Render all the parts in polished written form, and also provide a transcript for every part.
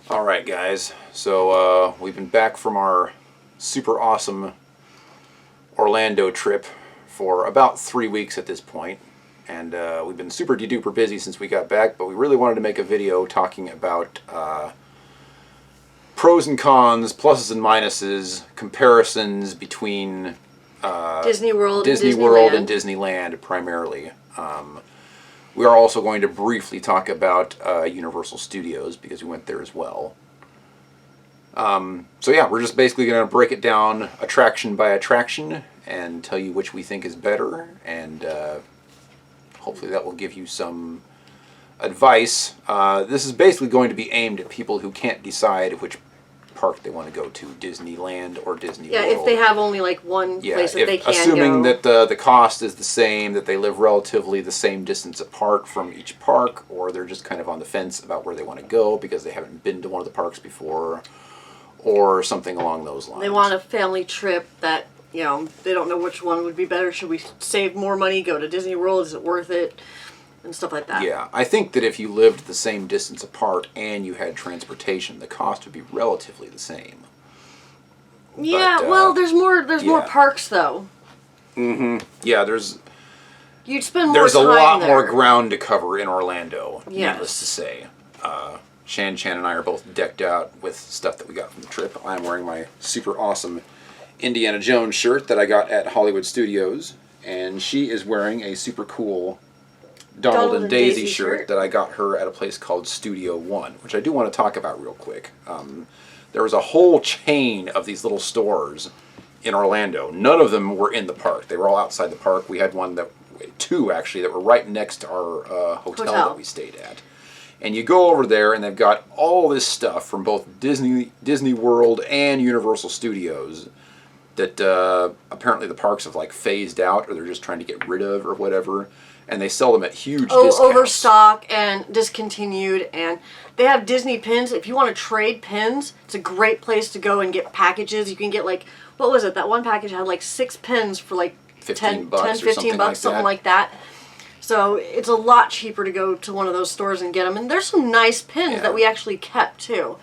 Alright guys, so we've been back from our super awesome Orlando trip for about 3 weeks at this point. And we've been super de-duper busy since we got back, but we really wanted to make a video talking about pros and cons, pluses and minuses, comparisons between DisneyWorld and Disneyland primarily. We are also going to briefly talk about Universal Studios because we went there as well. So yeah, we're just basically going to break it down attraction by attraction and tell you which we think is better, and hopefully that will give you some advice. This is basically going to be aimed at people who can't decide which park they want to go to, Disneyland or Disney Yeah, World. if they have only like one place that they can assuming go. that the cost is the same, that they live relatively the same distance apart from each park, or they're just kind of on the fence about where they want to go because they haven't been to one of the parks before, or something along those lines. They want a family trip that, you know, they don't know which one would be better. Should we save more money, go to Disney World? Is it worth it? And stuff like that. Yeah, I think that if you lived the same distance apart and you had transportation, the cost would be relatively the same. Yeah, But, well, there's more parks though. Mm-hmm. Yeah, You'd spend more there's time a lot there. more ground to cover in Orlando, Yes. needless to say. Shan and I are both decked out with stuff that we got from the trip. I'm wearing my super awesome Indiana Jones shirt that I got at Hollywood Studios, and she is wearing a super cool Donald and Daisy shirt that I got her at a place called Studio One, which I do want to talk about real quick. There was a whole chain of these little stores in Orlando. None of them were in the park. They were all outside the park. We had two actually, that were right next to our hotel that we stayed at. And you go over there and they've got all this stuff from both Disney World and Universal Studios that apparently the parks have like phased out, or they're just trying to get rid of or whatever. And they sell them at huge discounts. Overstock and discontinued, and they have Disney pins. If you want to trade pins, it's a great place to go and get packages. You can get like, what was it? That one package had like 6 pins for like 15 bucks, something like that. So it's a lot cheaper to go to one of those stores and get them. And there's some nice pins that we actually kept too.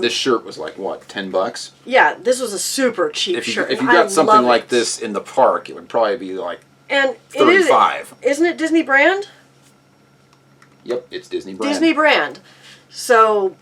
This shirt was like, what, 10 bucks? Yeah, this was a super cheap shirt. If you got something like this in the park, it would probably be like and $35. Isn't it Disney brand? Yep, it's Disney brand. Disney brand. So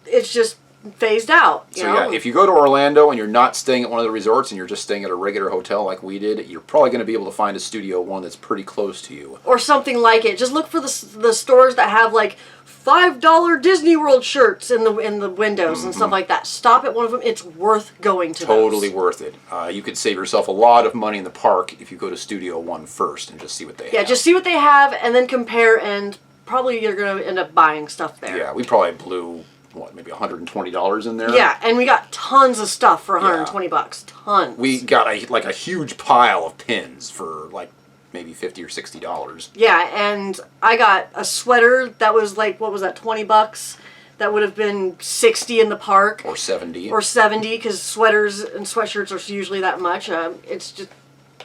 it's just phased out. You know? Yeah, if you go to Orlando and you're not staying at one of the resorts and you're just staying at a regular hotel like we did, you're probably going to be able to find a Studio One that's pretty close to you. Or something like it. Just look for the stores that have like $5 Disney World shirts in the windows and stuff like that. Stop at one of them. It's worth going to. Totally worth it. You could save yourself a lot of money in the park if you go to Studio One first and just see what they have. Yeah, just see what they have and then compare, and probably you're going to end up buying stuff there. Yeah, we probably blew, what, maybe $120 in there? Yeah, and we got tons of stuff for 120 bucks. Tons. We got a huge pile of pins for like maybe $50 or $60. Yeah, and I got a sweater that was like, what was that, 20 bucks? That would have been 60 in the park. Or 70. Or 70, because sweaters and sweatshirts are usually that much. It's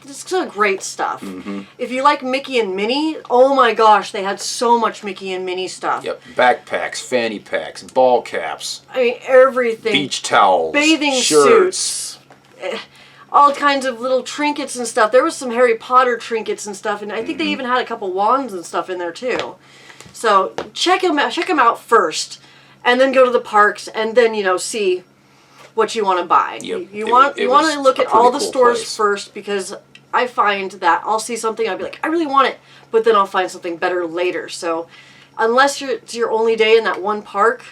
some great stuff. If you like Mickey and Minnie, oh my gosh, they had so much Mickey and Minnie stuff. Yep, backpacks, fanny packs, ball caps. I mean, everything. Beach towels, bathing shirts. suits. All kinds of little trinkets and stuff. There was some Harry Potter trinkets and stuff, and I think they even had a couple wands and stuff in there too. So check them out first, and then go to the parks, and then see what you want to buy. Yep. You want to look at all the stores first, because I find that I'll see something, I'll be like, I really want it, but then I'll find something better later. So unless it's your only day in that one park,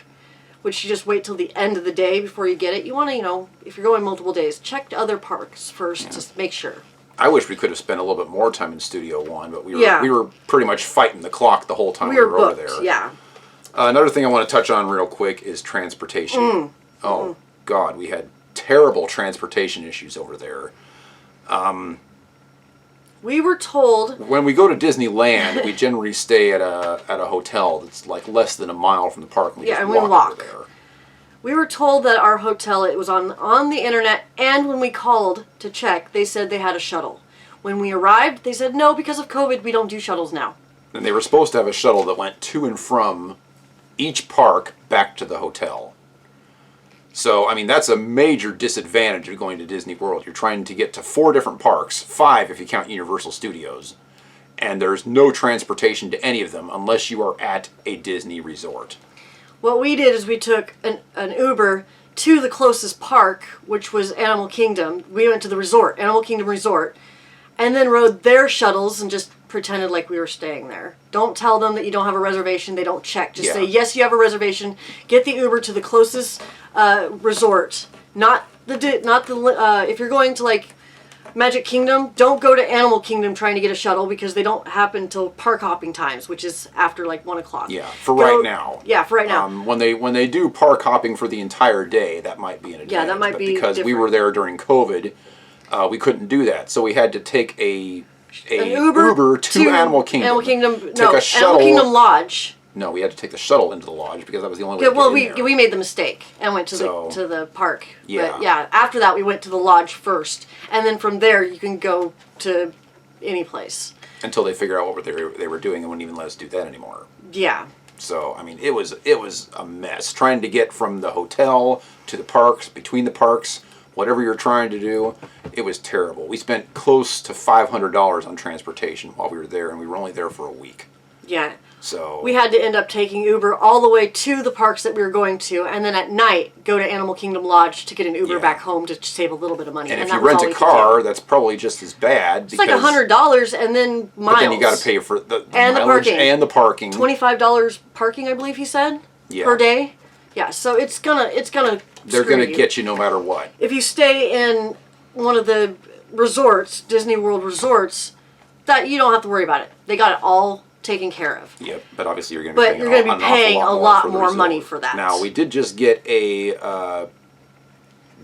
which you just wait till the end of the day before you get it, you want to, if you're going multiple days, check the other parks first to make sure. I wish we could have spent a little bit more time in Studio One, but we were pretty much fighting the clock the whole time we were booked, over there. Yeah. Another thing I want to touch on real quick is transportation. Oh, God, we had terrible transportation issues over there. We were told when we go to Disneyland, we generally stay at a hotel that's like less than a mile from the park. And we just walk over there. We were told that our hotel, it was on the internet, and when we called to check, they said they had a shuttle. When we arrived, they said, no, because of COVID, we don't do shuttles now. And they were supposed to have a shuttle that went to and from each park back to the hotel. So, I mean, that's a major disadvantage of going to Disney World. You're trying to get to 4 different parks, 5 if you count Universal Studios, and there's no transportation to any of them unless you are at a Disney resort. What we did is we took an Uber to the closest park, which was Animal Kingdom. We went to the resort, Animal Kingdom Resort, and then rode their shuttles and just pretended like we were staying there. Don't tell them that you don't have a reservation. They don't check. Just say, yes, you have a reservation. Get the Uber to the closest resort. If you're going to like Magic Kingdom, don't go to Animal Kingdom trying to get a shuttle because they don't happen till park hopping times, which is after like 1 o'clock. Yeah, right now. Yeah, for right now. When they do park hopping for the entire day, that might be an advantage. Yeah, that might be because different. we were there during COVID, we couldn't do that, so we had to take an Uber to Animal Kingdom. Animal Kingdom, a shuttle. Animal Kingdom Lodge. No, we had to take the shuttle into the lodge because that was the only way to Well, get in there. we made the mistake and went to the park. Yeah. But yeah, after that we went to the lodge first, and then from there you can go to any place. Until they figure out what they were doing and wouldn't even let us do that anymore. Yeah. So, I mean, it was a mess. Trying to get from the hotel to the parks, between the parks, whatever you're trying to do, it was terrible. We spent close to $500 on transportation while we were there, and we were only there for a week. Yeah. So we had to end up taking Uber all the way to the parks that we were going to, and then at night go to Animal Kingdom Lodge to get an Uber back home to save a little bit of money. And if you rent a car, that's probably just as bad. It's like $100 and then miles. But then you got to pay for the and mileage and the parking. $25 parking, I believe he said, per day. Yeah, so it's gonna. They're gonna get you no matter what. If you stay in one of the resorts, Disney World resorts, that you don't have to worry about it. They got it all taken care of. Yep, but obviously you're going to be paying a lot more money for that. Now, we did just get a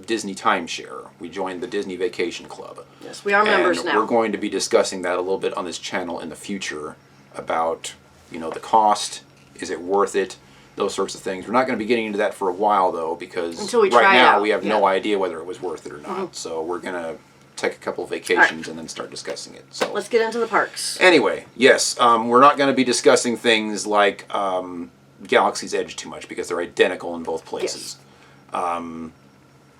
Disney timeshare. We joined the Disney Vacation Club. Yes, we are members now. We're going to be discussing that a little bit on this channel in the future about, the cost, is it worth it, those sorts of things. We're not going to be getting into that for a while, though, because until we right now out. we have no idea whether it was worth it or not. Mm-hmm. So we're going to take a couple of vacations and then start discussing it. So let's get into the parks. Anyway, yes, we're not going to be discussing things like Galaxy's Edge too much because they're identical in both places. Yes.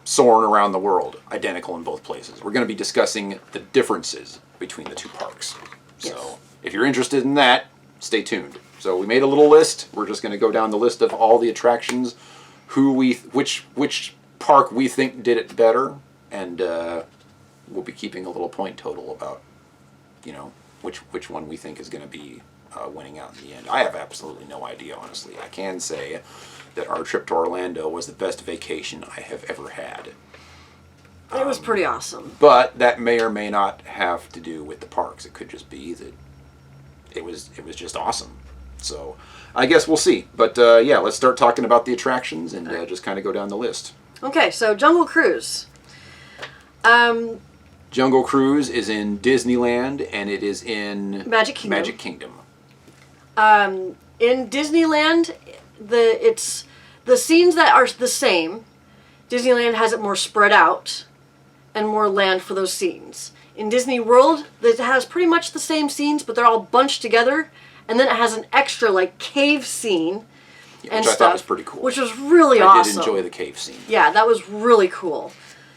Soarin' Around the World, identical in both places. We're going to be discussing the differences between the two parks. Yes. So if you're interested in that, stay tuned. So we made a little list. We're just going to go down the list of all the attractions, which park we think did it better, and we'll be keeping a little point total about, which one we think is going to be winning out in the end. I have absolutely no idea, honestly. I can say that our trip to Orlando was the best vacation I have ever had. It was pretty awesome. But that may or may not have to do with the parks. It could just be that it was just awesome. So I guess we'll see. But let's start talking about the attractions and just kind of go down the list. Okay, so Jungle Cruise. Jungle Cruise is in Disneyland, and it is in Magic Kingdom. Magic Kingdom. In Disneyland, it's the scenes that are the same. Disneyland has it more spread out and more land for those scenes. In Disney World, it has pretty much the same scenes, but they're all bunched together, and then it has an extra cave scene and which I thought was pretty cool. Which was really awesome. I did enjoy the cave scene. Yeah, that was really cool.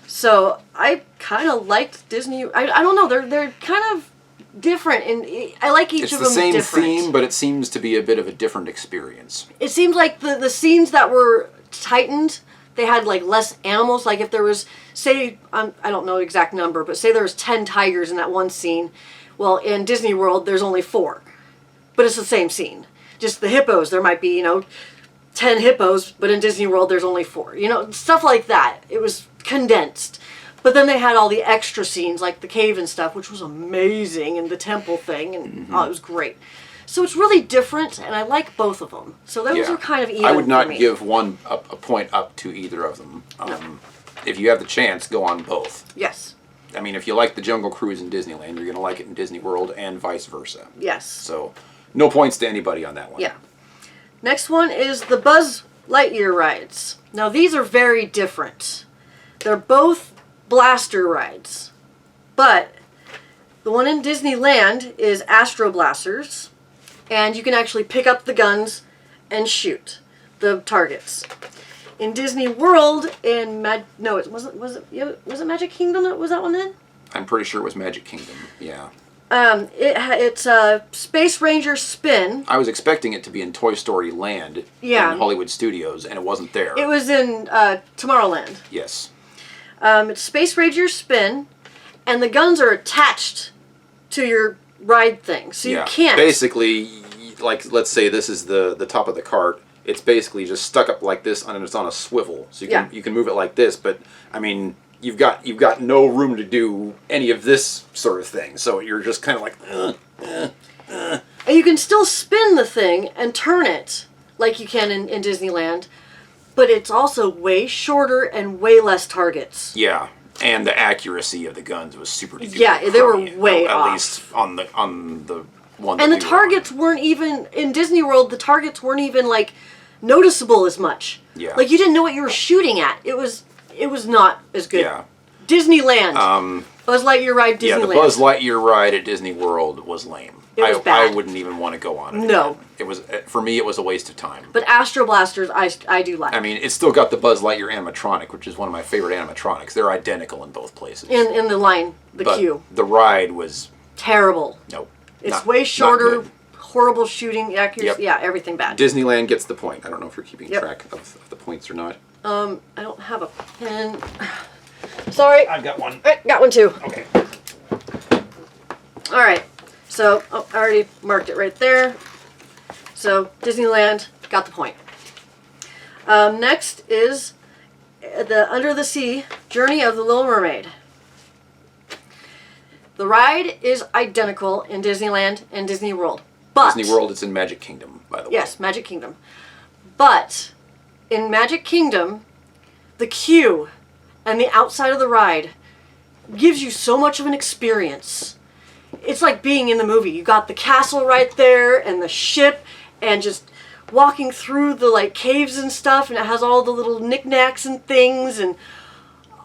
So I kind of liked Disney. I don't know. They're kind of different, and I like each of them different. It's the same theme, but it seems to be a bit of a different experience. It seems like the scenes that were tightened, they had less animals. Like if there was, say, I don't know the exact number, but say there was 10 tigers in that one scene. Well, in Disney World, there's only 4, but it's the same scene. Just the hippos, there might be 10 hippos, but in Disney World there's only 4. Stuff like that. It was condensed. But then they had all the extra scenes, like the cave and stuff, which was amazing, and the temple thing, and it was great. So it's really different, and I like both of them. So those are kind of even. I would not give one a point up to either of them. No. If you have the chance, go on both. Yes. I mean, if you like the Jungle Cruise in Disneyland, you're going to like it in Disney World, and vice versa. Yes. So, no points to anybody on that one. Yeah. Next one is the Buzz Lightyear rides. Now, these are very different. They're both blaster rides, but the one in Disneyland is Astro Blasters, and you can actually pick up the guns and shoot the targets. in Disney World in no, it wasn't. Was it Magic Kingdom? That was that one then? I'm pretty sure it was Magic Kingdom. Yeah. It's a Space Ranger spin. I was expecting it to be in Toy Story Land in Hollywood Studios, and it wasn't there. It was in Tomorrowland. Yes. It's Space Ranger spin, and the guns are attached to your ride thing, so you can't. Basically, like let's say this is the top of the cart. It's basically just stuck up like this, and it's on a swivel, so you can move it like this. But I mean, you've got no room to do any of this sort of thing. So you're just kind of like. And you can still spin the thing and turn it like you can in Disneyland, but it's also way shorter and way less targets. Yeah, and the accuracy of the guns was super. Yeah, they were way off. At least on the one. And the targets weren't even in Disney World. The targets weren't even like noticeable as much. Yeah. Like you didn't know what you were shooting at. It was not as good. Yeah. Disneyland. Buzz Lightyear ride Disneyland. Yeah, the Buzz Lightyear ride at Disney World was lame. It was bad. I wouldn't even want to go on it. No. Again. It was, for me, it was a waste of time. But Astro Blasters, I do like. I mean, it's still got the Buzz Lightyear animatronic, which is one of my favorite animatronics. They're identical in both places. In the line, but queue. The ride was... Terrible. Nope. It's way shorter, horrible shooting, accuracy, everything bad. Disneyland gets the point. I don't know if you're keeping track of the points or not. I don't have a pen. Sorry. I've got one. I got one too. Okay. All right. So, I already marked it right there. So, Disneyland got the point. Next is the Under the Sea Journey of the Little Mermaid. The ride is identical in Disneyland and Disney World. But Disney World, it's in Magic Kingdom, by the way. Yes, Magic Kingdom. But in Magic Kingdom, the queue and the outside of the ride gives you so much of an experience. It's like being in the movie. You got the castle right there and the ship and just walking through the like caves and stuff, and it has all the little knickknacks and things, and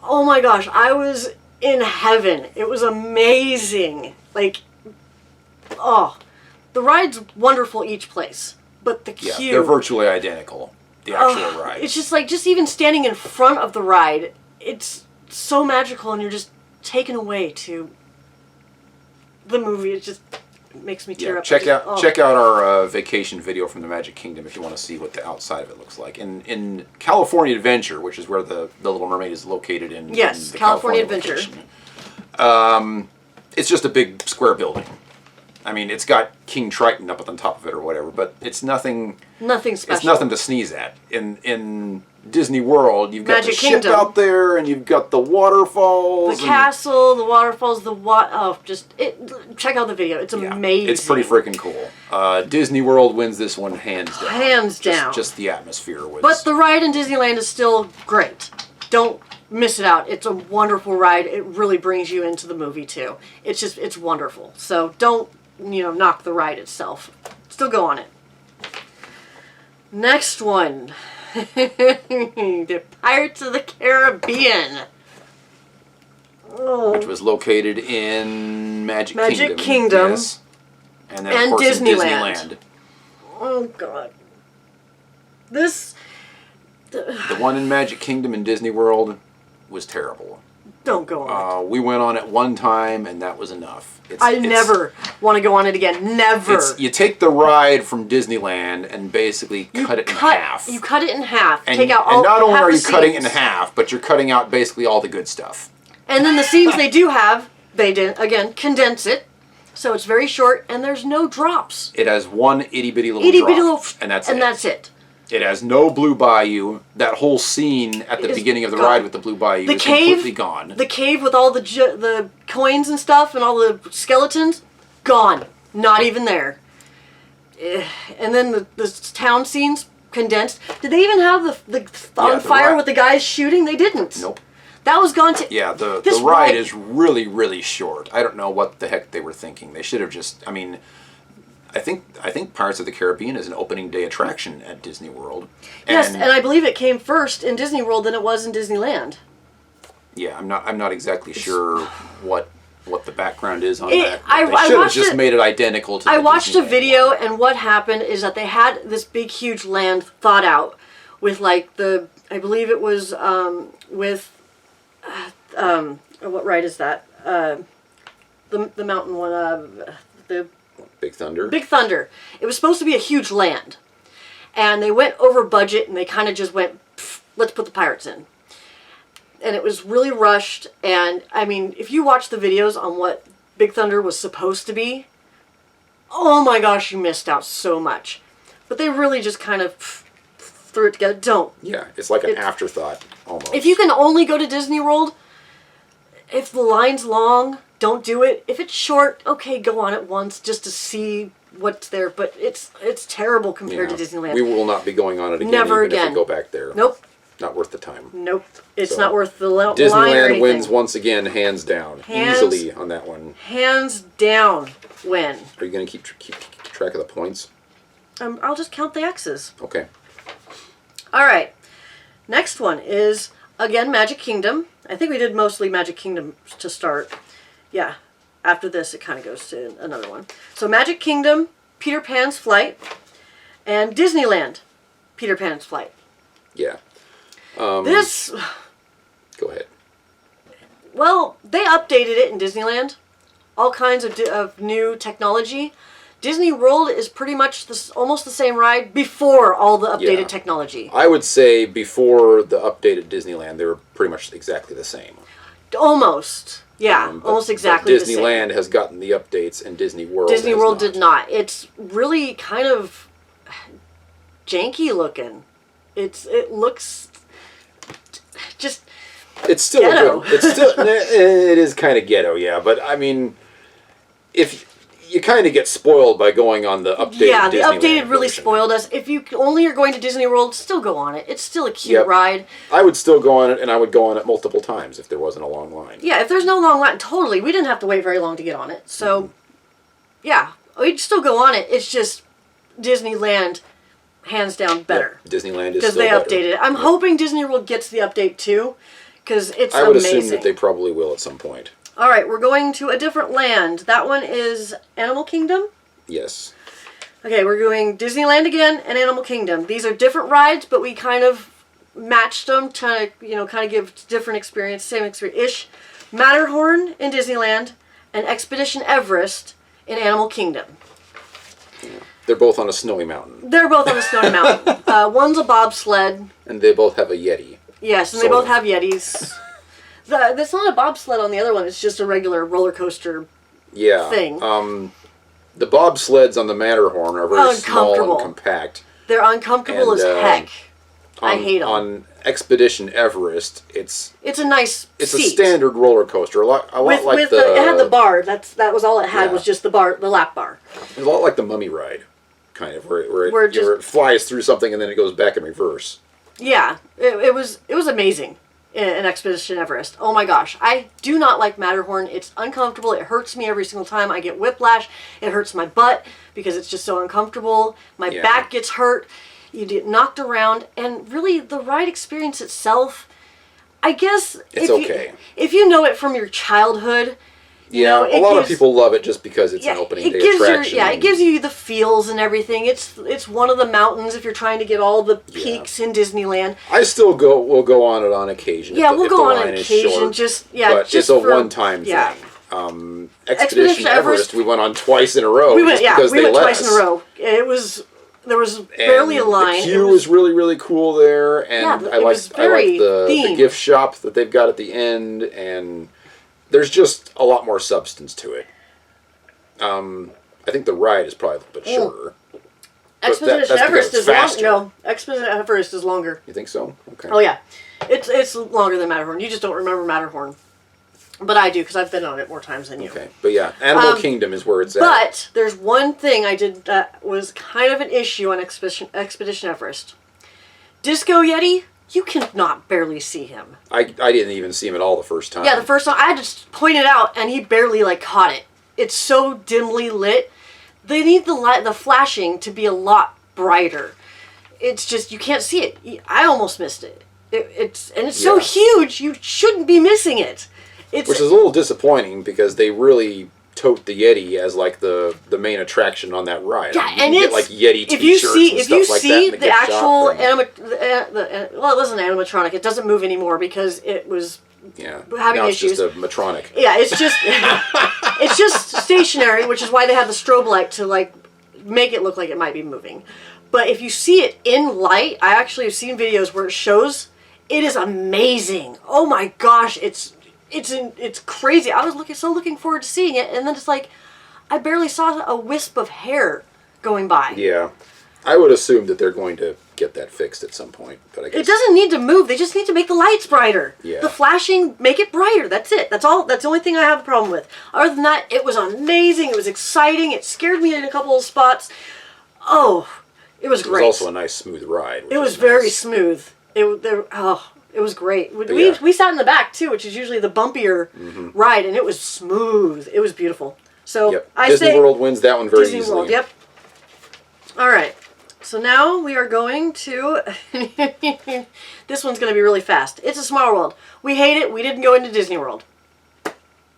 oh my gosh, I was in heaven. It was amazing. Like, oh, the ride's wonderful each place, but the queue. Yeah, they're virtually identical. The actual ride. It's just like, just even standing in front of the ride, it's so magical, and you're just taken away to the movie. It just makes me tear up. Check out our vacation video from the Magic Kingdom if you want to see what the outside of it looks like. In California Adventure, which is where the Little Mermaid is located in. Yes, in the California Adventure. It's just a big square building. I mean, it's got King Triton up on top of it or whatever, but it's nothing. Nothing special. It's nothing to sneeze at. In Disney World, you've got Magic the ship Kingdom out there, and you've got the waterfalls, the castle, the waterfalls, check out the video. It's amazing. It's pretty freaking cool. Disney World wins this one hands down. Hands down. Just the atmosphere was. But the ride in Disneyland is still great. Don't miss it out. It's a wonderful ride. It really brings you into the movie too. It's wonderful. So don't knock the ride itself. Still go on it. Next one. The Pirates of the Caribbean. Which was located in Magic Kingdom. Yes. And then, of course, in Disneyland. Oh, God. The one in Magic Kingdom in Disney World was terrible. Don't go on it. We went on it one time, and that was enough. I never want to go on it again. Never. You take the ride from Disneyland and basically cut it in half. You cut it in half. And, take out all. And not only are you cutting it in scenes. half, but you're cutting out basically all the good stuff. And then the scenes they do have, they did again condense it, so it's very short, and there's no drops. It has one itty bitty little drop, and that's it. It has no Blue Bayou. That whole scene at the beginning of the ride with the Blue Bayou is completely gone. The cave with all the coins and stuff and all the skeletons, gone. Not even there. And then the town scenes, condensed. Did they even have the on fire with the guys shooting? They didn't. Nope. That was gone to... Yeah, the ride is really, really short. I don't know what the heck they were thinking. They should have just... I mean... I think Pirates of the Caribbean is an opening day attraction at Disney World. Yes, and I believe it came first in Disney World than it was in Disneyland. Yeah, I'm not exactly sure what the background is on that. They should have just made it identical to. I watched a video, and what happened is that they had this big, huge land thought out with like the I believe it was with what ride is that? The mountain one. The Big Thunder. Big Thunder. It was supposed to be a huge land, and they went over budget, and they kind of just went, let's put the pirates in. And it was really rushed. And I mean, if you watch the videos on what Big Thunder was supposed to be, oh my gosh, you missed out so much. But they really just kind of threw it together. Don't. Yeah, it's like an afterthought almost. If you can only go to Disney World, if the line's long, don't do it. If it's short, okay, go on it once just to see what's there. But it's terrible compared to Disneyland. We will not be going on it again. Never even again. If we go back there. Nope. Not worth the time. Nope. It's not worth the line or Disneyland anything. wins once again, hands down. Easily on that one. Hands down win. Are you going to keep track of the points? I'll just count the X's. Okay. All right. Next one is, again, Magic Kingdom. I think we did mostly Magic Kingdom to start. Yeah. After this, it kind of goes to another one. So Magic Kingdom, Peter Pan's Flight, and Disneyland, Peter Pan's Flight. Yeah. This... Go ahead. Well, they updated it in Disneyland. All kinds of new technology. Disney World is pretty much almost the same ride before all the updated technology. I would say before the updated Disneyland, they were pretty much exactly the same. Almost. Yeah, almost exactly the same. Disneyland has gotten the updates and Disney World did not. It's really kind of janky looking. It looks just it's still ghetto. Good. It's still it is kind of ghetto, yeah. But I mean, if you kind of get spoiled by going on the updated, yeah, the Disneyland updated really version. spoiled us. If you only are going to Disney World, still go on it. It's still a cute ride. I would still go on it, and I would go on it multiple times if there wasn't a long line. Yeah, if there's no long line, totally. We didn't have to wait very long to get on it. So, yeah, we'd still go on it. It's just Disneyland, hands down, better. Yep. Disneyland is because still they better. updated it. I'm hoping Disney World gets the update too, because it's amazing. I would assume that they probably will at some point. All right, we're going to a different land. That one is Animal Kingdom. Yes. Okay, we're doing Disneyland again and Animal Kingdom. These are different rides, but we kind of matched them to, kind of give different experience, same experience-ish. Matterhorn in Disneyland and Expedition Everest in Animal Kingdom. Yeah. They're both on a snowy mountain. They're both on a snowy mountain. One's a bobsled. And they both have a Yeti. Yes, and they both have Yetis. That's not a bobsled on the other one. It's just a regular roller coaster thing. The bobsleds on the Matterhorn are very small and compact. They're uncomfortable as heck. I hate them. On Expedition Everest, it's a nice It's seat. a standard roller coaster, a lot like it had the bar. That was all it had was just the bar, the lap bar. It's a lot like the Mummy ride, kind of, where it flies through something and then it goes back in reverse. Yeah, it was amazing. In Expedition Everest. Oh my gosh. I do not like Matterhorn. It's uncomfortable. It hurts me every single time. I get whiplash. It hurts my butt because it's just so uncomfortable. My back gets hurt. You get knocked around. And really, the ride experience itself, I guess... It's okay. If you know it from your childhood... Yeah, a lot of people love it just because it's an opening day attraction. It gives you the feels and everything. It's one of the mountains if you're trying to get all the peaks in Disneyland. I still will go on it on occasion. Yeah, we'll go on occasion. But it's a one-time thing. Expedition Everest, we went on twice in a row. We went twice in a row. There was barely a line. The queue was really, really cool there, and I like the gift shop that they've got at the end, and there's just a lot more substance to it. I think the ride is probably a little bit shorter. Expedition Everest is longer. No, Expedition Everest is longer. You think so? Okay. Oh yeah, it's longer than Matterhorn. You just don't remember Matterhorn, but I do because I've been on it more times than you. Okay, but yeah, Animal Kingdom is where it's at. But there's one thing I did that was kind of an issue on Expedition Everest. Disco Yeti. You cannot barely see him. I didn't even see him at all the first time. Yeah, the first time I had to point it out, and he barely caught it. It's so dimly lit. They need the flashing to be a lot brighter. It's just you can't see it. I almost missed it. It's so huge. You shouldn't be missing it. Which is a little disappointing because they really tote the Yeti as like the main attraction on that ride. Yeah, I mean, and you it's get like Yeti if you T-shirts see and if stuff you like see that in the actual and well, it wasn't animatronic. It doesn't move anymore because it was having now issues. It's just a Matronic. Yeah, it's just it's just stationary, which is why they have the strobe light to like make it look like it might be moving. But if you see it in light, I actually have seen videos where it shows. It is amazing. Oh my gosh, it's crazy. I was looking forward to seeing it, and then it's like I barely saw a wisp of hair going by. Yeah, I would assume that they're going to get that fixed at some point, but I guess it doesn't need to move. They just need to make the lights brighter. Yeah. The flashing, make it brighter. That's it. That's all. That's the only thing I have a problem with. Other than that, it was amazing. It was exciting. It scared me in a couple of spots. Oh, it was great. It was also a nice smooth ride. It was very smooth. It was great. We sat in the back too, which is usually the bumpier ride, and it was smooth. It was beautiful. So Disney World wins that one very easily. World, yep. All right. So now we are going to. This one's going to be really fast. It's a Small World. We hate it. We didn't go into Disney World.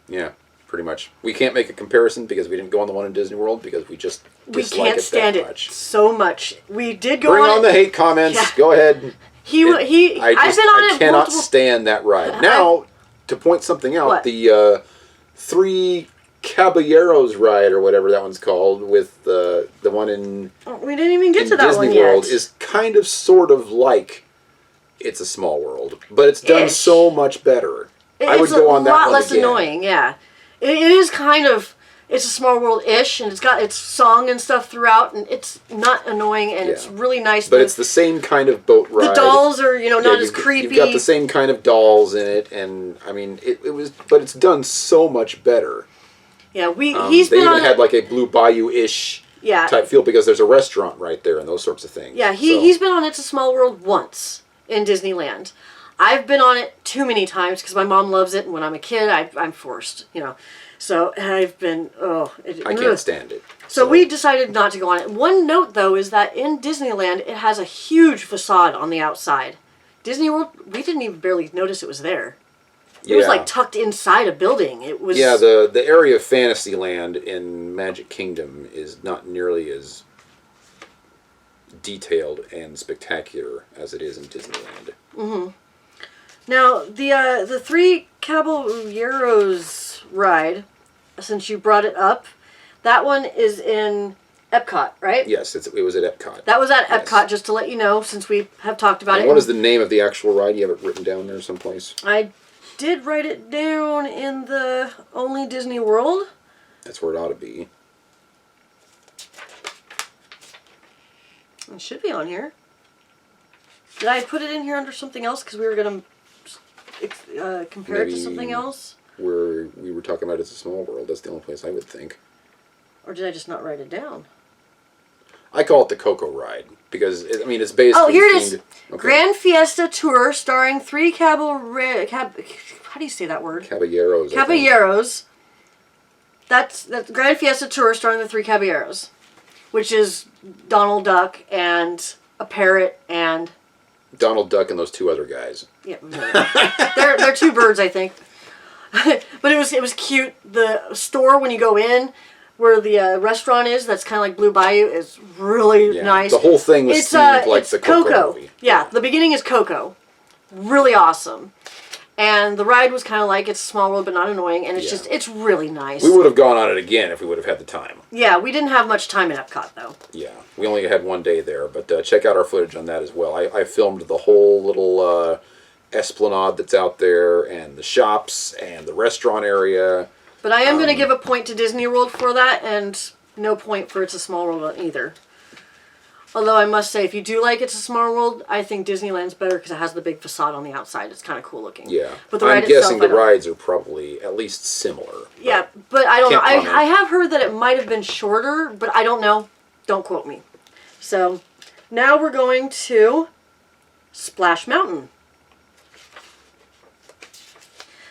Yeah, pretty much. We can't make a comparison because we didn't go on the one in Disney World because we just dislike can't stand it that much. So much. We did go Bring on the hate comments. Yeah. Go ahead. I cannot stand that ride. Now, to point something out, What? the three Caballeros ride or whatever that one's called with the one in we didn't even get to that Disney one yet. World is kind of sort of like It's a Small World, but it's done so much better. I would go on that one It's a lot less again. annoying, yeah. It is kind of, it's a Small World-ish, and it's got its song and stuff throughout, and it's not annoying, and it's really nice. But it's the same kind of boat ride. The dolls are, not as creepy. You've got the same kind of dolls in it, and I mean, it was, but it's done so much better. Yeah, he's been even had like a Blue Bayou-ish type feel because there's a restaurant right there and those sorts of things. Yeah, he's been on It's a Small World once in Disneyland. I've been on it too many times because my mom loves it, and when I'm a kid, I'm forced, So I've been, I can't stand it. So we decided not to go on it. One note, though, is that in Disneyland, it has a huge facade on the outside. Disney World, we didn't even barely notice it was there. It was like tucked inside a building. It was the area of Fantasyland in Magic Kingdom is not nearly as detailed and spectacular as it is in Disneyland. Mm-hmm. Now the three Caballeros ride, since you brought it up, that one is in Epcot, right? Yes, it was at Epcot. That was at Epcot, just to let you know, since we have talked about it. What is the name of the actual ride? You have it written down there someplace? I did write it down in the Only Disney World. That's where it ought to be. It should be on here. Did I put it in here under something else because we were going to compare it to something else? Where we were talking about It's a Small World. That's the only place I would think. Or did I just not write it down? I call it the Coco Ride because it's based. Oh, here it is. Okay. Grand Fiesta Tour starring three how do you say that word? Caballeros. Caballeros. That's Grand Fiesta Tour starring the three Caballeros, which is Donald Duck and a parrot and Donald Duck and those two other guys. Yeah, they're two birds, I think. But it was cute. The store when you go in, where the restaurant is, that's kind of like Blue Bayou, is really nice. The whole thing was themed like the Coco movie. Yeah, the beginning is Coco. Really awesome. And the ride was kind of like It's a Small World, but not annoying. And it's it's really nice. We would have gone on it again if we would have had the time. Yeah, we didn't have much time in Epcot, though. Yeah, we only had one day there, but check out our footage on that as well. I filmed the whole little esplanade that's out there, and the shops, and the restaurant area. But I am going to give a point to Disney World for that, and no point for It's a Small World either. Although I must say, if you do like It's a Small World, I think Disneyland's better because it has the big facade on the outside. It's kind of cool looking. Yeah, but I'm guessing the rides are probably at least similar. Yeah, but I don't know. I have heard that it might have been shorter, but I don't know. Don't quote me. So now we're going to Splash Mountain.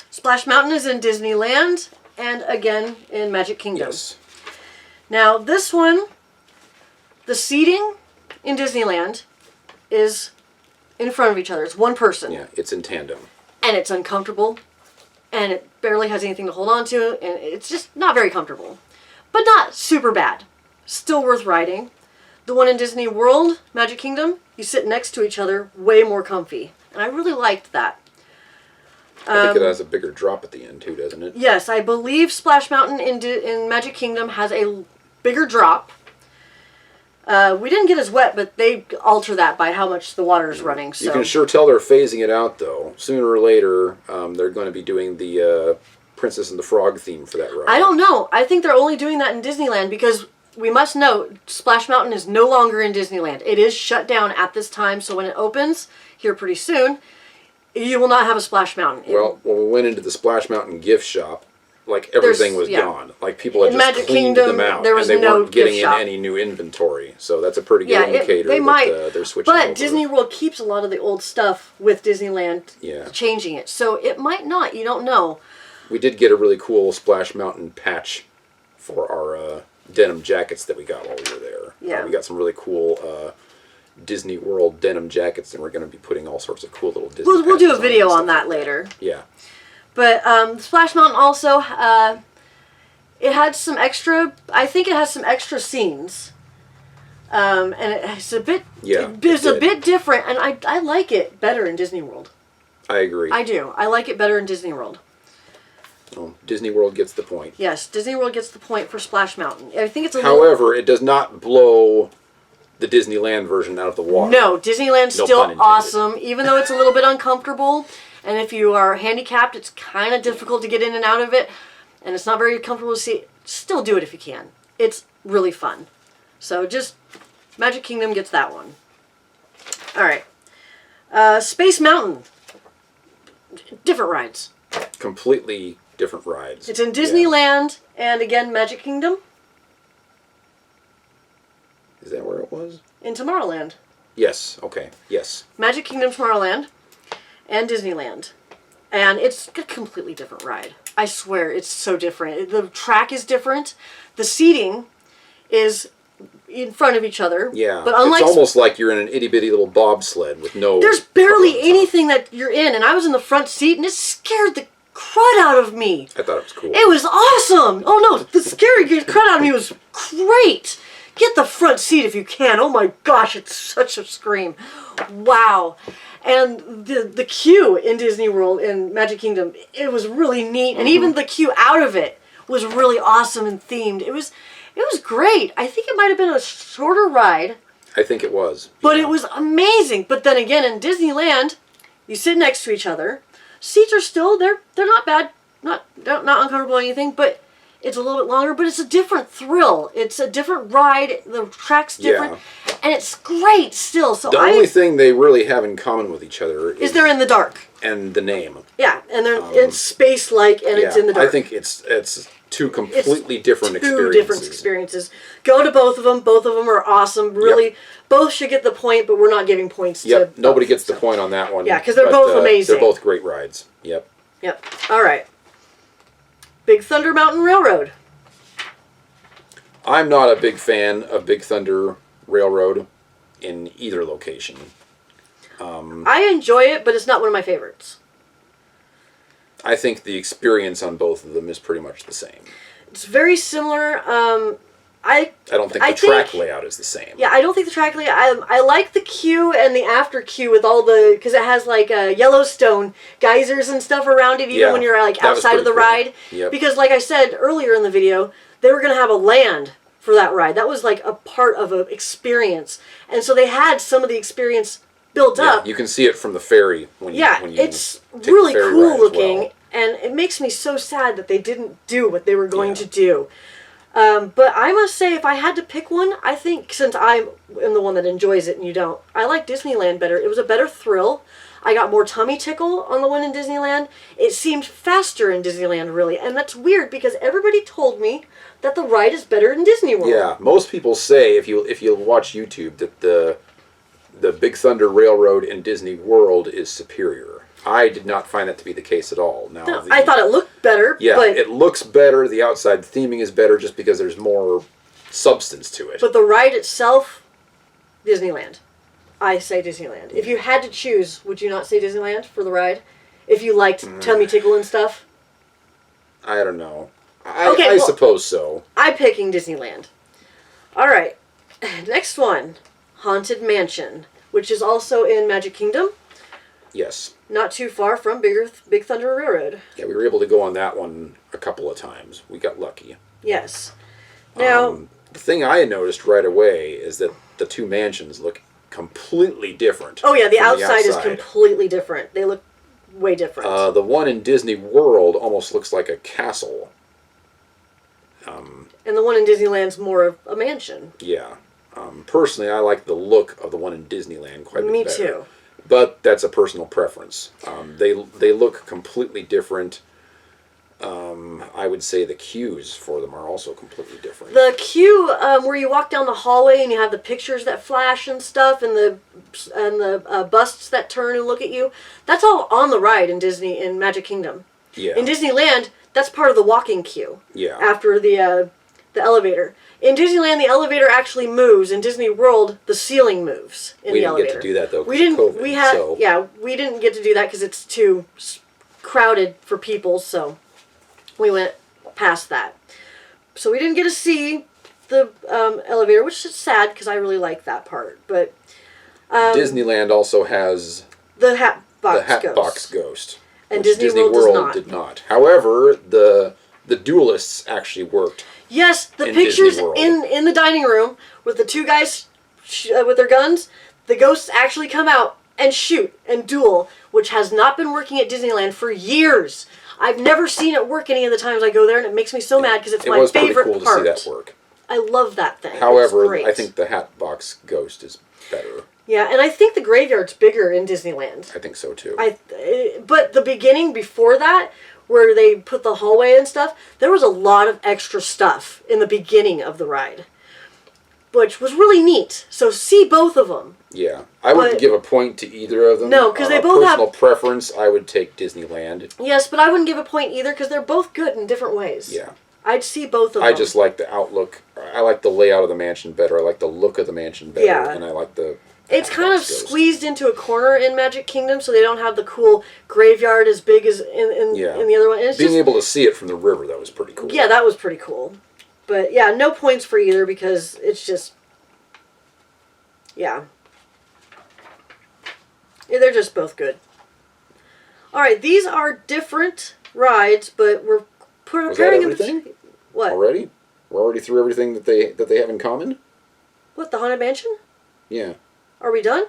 Splash Mountain is in Disneyland and again in Magic Kingdom. Yes. Now this one, the seating in Disneyland is in front of each other. It's one person. Yeah, it's in tandem. And it's uncomfortable. And barely has anything to hold on to, and it's just not very comfortable. But not super bad. Still worth riding. The one in Disney World, Magic Kingdom, you sit next to each other, way more comfy. And I really liked that. I think it has a bigger drop at the end too, doesn't it? Yes, I believe Splash Mountain in Magic Kingdom has a bigger drop. We didn't get as wet, but they alter that by how much the water is running. So. You can sure tell they're phasing it out, though. Sooner or later, they're going to be doing the Princess and the Frog theme for that ride. I don't know. I think they're only doing that in Disneyland because we must note Splash Mountain is no longer in Disneyland. It is shut down at this time, so when it opens here pretty soon, you will not have a Splash Mountain. Well, when we went into the Splash Mountain gift shop, like everything was gone. Like people had in just Magic cleaned Kingdom, them out, there was and they no weren't getting gift in shop. any new inventory. So that's a pretty good indicator they that might, they're switching over. But Disney World keeps a lot of the old stuff with Disneyland, changing it. So it might not. You don't know. We did get a really cool Splash Mountain patch for our denim jackets that we got while we were there. Yeah. We got some really cool Disney World denim jackets, and we're going to be putting all sorts of cool little Disney We'll do a patches video and on that like later. Yeah. But Splash Mountain also, it had some extra, I think it has some extra scenes. And it's a bit, it's a bit different, and I like it better in Disney World. I agree. I do. I like it better in Disney World. Well, Disney World gets the point. Yes, Disney World gets the point for Splash Mountain. I think it's a However, it does not blow the Disneyland version out of the water. No, Disneyland's still awesome, even though it's a little bit uncomfortable. And if you are handicapped, it's kind of difficult to get in and out of it. And it's not very comfortable to see. Still do it if you can. It's really fun. So just Magic Kingdom gets that one. All right. Space Mountain. Different rides. Completely different rides. It's in Disneyland and again Magic Kingdom. Is that where it was? In Tomorrowland. Yes. Okay. Yes. Magic Kingdom, Tomorrowland, and Disneyland. And it's a completely different ride. I swear, it's so different. The track is different. The seating is in front of each other. Yeah. But unlike it's almost like you're in an itty-bitty little bobsled with no... There's barely anything that you're in. And I was in the front seat, and it scared the crud out of me. I thought it was cool. It was awesome. Oh, no. The scary crud out of me was great. Get the front seat if you can. Oh my gosh, it's such a scream. Wow. And the queue in Disney World, in Magic Kingdom, it was really neat. And even the queue out of it was really awesome and themed. It was great. I think it might have been a shorter ride. I think it was. But it was amazing. But then again, in Disneyland, you sit next to each other. Seats are still, they're not bad. Not uncomfortable or anything, but... It's a little bit longer, but it's a different thrill. It's a different ride. The track's different. Yeah. And it's great still. So the only thing they really have in common with each other is they're in the dark. And the name. Yeah, and they're it's space-like and it's in the dark. I think it's two completely different experiences. Two different experiences. Go to both of them. Both of them are awesome. Really, both should get the point, but we're not giving points to nobody gets the point on that one. Yeah, because they're both amazing. They're both great rides. Yep. All right. Big Thunder Mountain Railroad. I'm not a big fan of Big Thunder Railroad in either location. I enjoy it, but it's not one of my favorites. I think the experience on both of them is pretty much the same. It's very similar. I don't think the track layout is the same. Yeah, I don't think the track layout... I like the queue and the after queue with all the... Because it has like Yellowstone geysers and stuff around it, even when you're like outside of the ride. Yep. Because like I said earlier in the video, they were going to have a land for that ride. That was like a part of an experience. And so they had some of the experience built up. You can see it from the ferry when you it's really cool looking. And it makes me so sad that they didn't do what they were going to do. But I must say, if I had to pick one, I think, since I am the one that enjoys it and you don't, I like Disneyland better. It was a better thrill. I got more tummy tickle on the one in Disneyland. It seemed faster in Disneyland, really. And that's weird because everybody told me that the ride is better in Disney World. Yeah, most people say, if you watch YouTube, that the Big Thunder Railroad in Disney World is superior. I did not find that to be the case at all. Now, I thought it looked better. Yeah, but it looks better. The outside theming is better just because there's more substance to it. But the ride itself, Disneyland. I say Disneyland. If you had to choose, would you not say Disneyland for the ride? If you liked tummy tickle and stuff? I don't know. I suppose so. I'm picking Disneyland. All right. Next one. Haunted Mansion, which is also in Magic Kingdom. Yes. Not too far from Big Thunder Railroad. Yeah, we were able to go on that one a couple of times. We got lucky. Yes. Now, the thing I noticed right away is that the two mansions look completely different. Oh yeah, the outside is completely different. They look way different. The one in Disney World almost looks like a castle. And the one in Disneyland's more of a mansion. Yeah. Personally, I like the look of the one in Disneyland quite a bit better. Me too. But that's a personal preference. They look completely different. I would say the queues for them are also completely different. The queue where you walk down the hallway and you have the pictures that flash and stuff, and the busts that turn and look at you, that's all on the ride in Magic Kingdom. Yeah. In Disneyland, that's part of the walking queue. Yeah. After the elevator. In Disneyland, the elevator actually moves. In Disney World, the ceiling moves in the elevator. We didn't get to do that though. We didn't. COVID, we didn't get to do that because it's too crowded for people. So we went past that. So we didn't get to see the elevator, which is sad because I really like that part. But Disneyland also has the Hatbox Ghost, and which Disney World did not. However, the duelists actually worked. Yes, the pictures in the dining room with the two guys with their guns, the ghosts actually come out and shoot and duel, which has not been working at Disneyland for years. I've never seen it work any of the times I go there, and it makes me so mad because it's my favorite part. It was pretty cool to see that work. I love that thing. However, I think the Hatbox Ghost is better. Yeah, and I think the graveyard's bigger in Disneyland. I think so too. But the beginning before that, where they put the hallway and stuff, there was a lot of extra stuff in the beginning of the ride, which was really neat. So see both of them. Yeah, I wouldn't give a point to either of them. No, because they both have personal preference. I would take Disneyland. Yes, but I wouldn't give a point either because they're both good in different ways. Yeah, I'd see both of them. I just like the outlook. I like the layout of the mansion better. I like the look of the mansion better. Yeah. And I like the. It's kind of squeezed into a corner in Magic Kingdom, so they don't have the cool graveyard as big as in the other one. And it's being able to see it from the river, that was pretty cool. Yeah, that was pretty cool. But yeah, no points for either because it's just, yeah. They're just both good. All right, these are different rides, but we're preparing them. What? Already? We're already through everything that they have in common? What, the Haunted Mansion? Yeah. Are we done?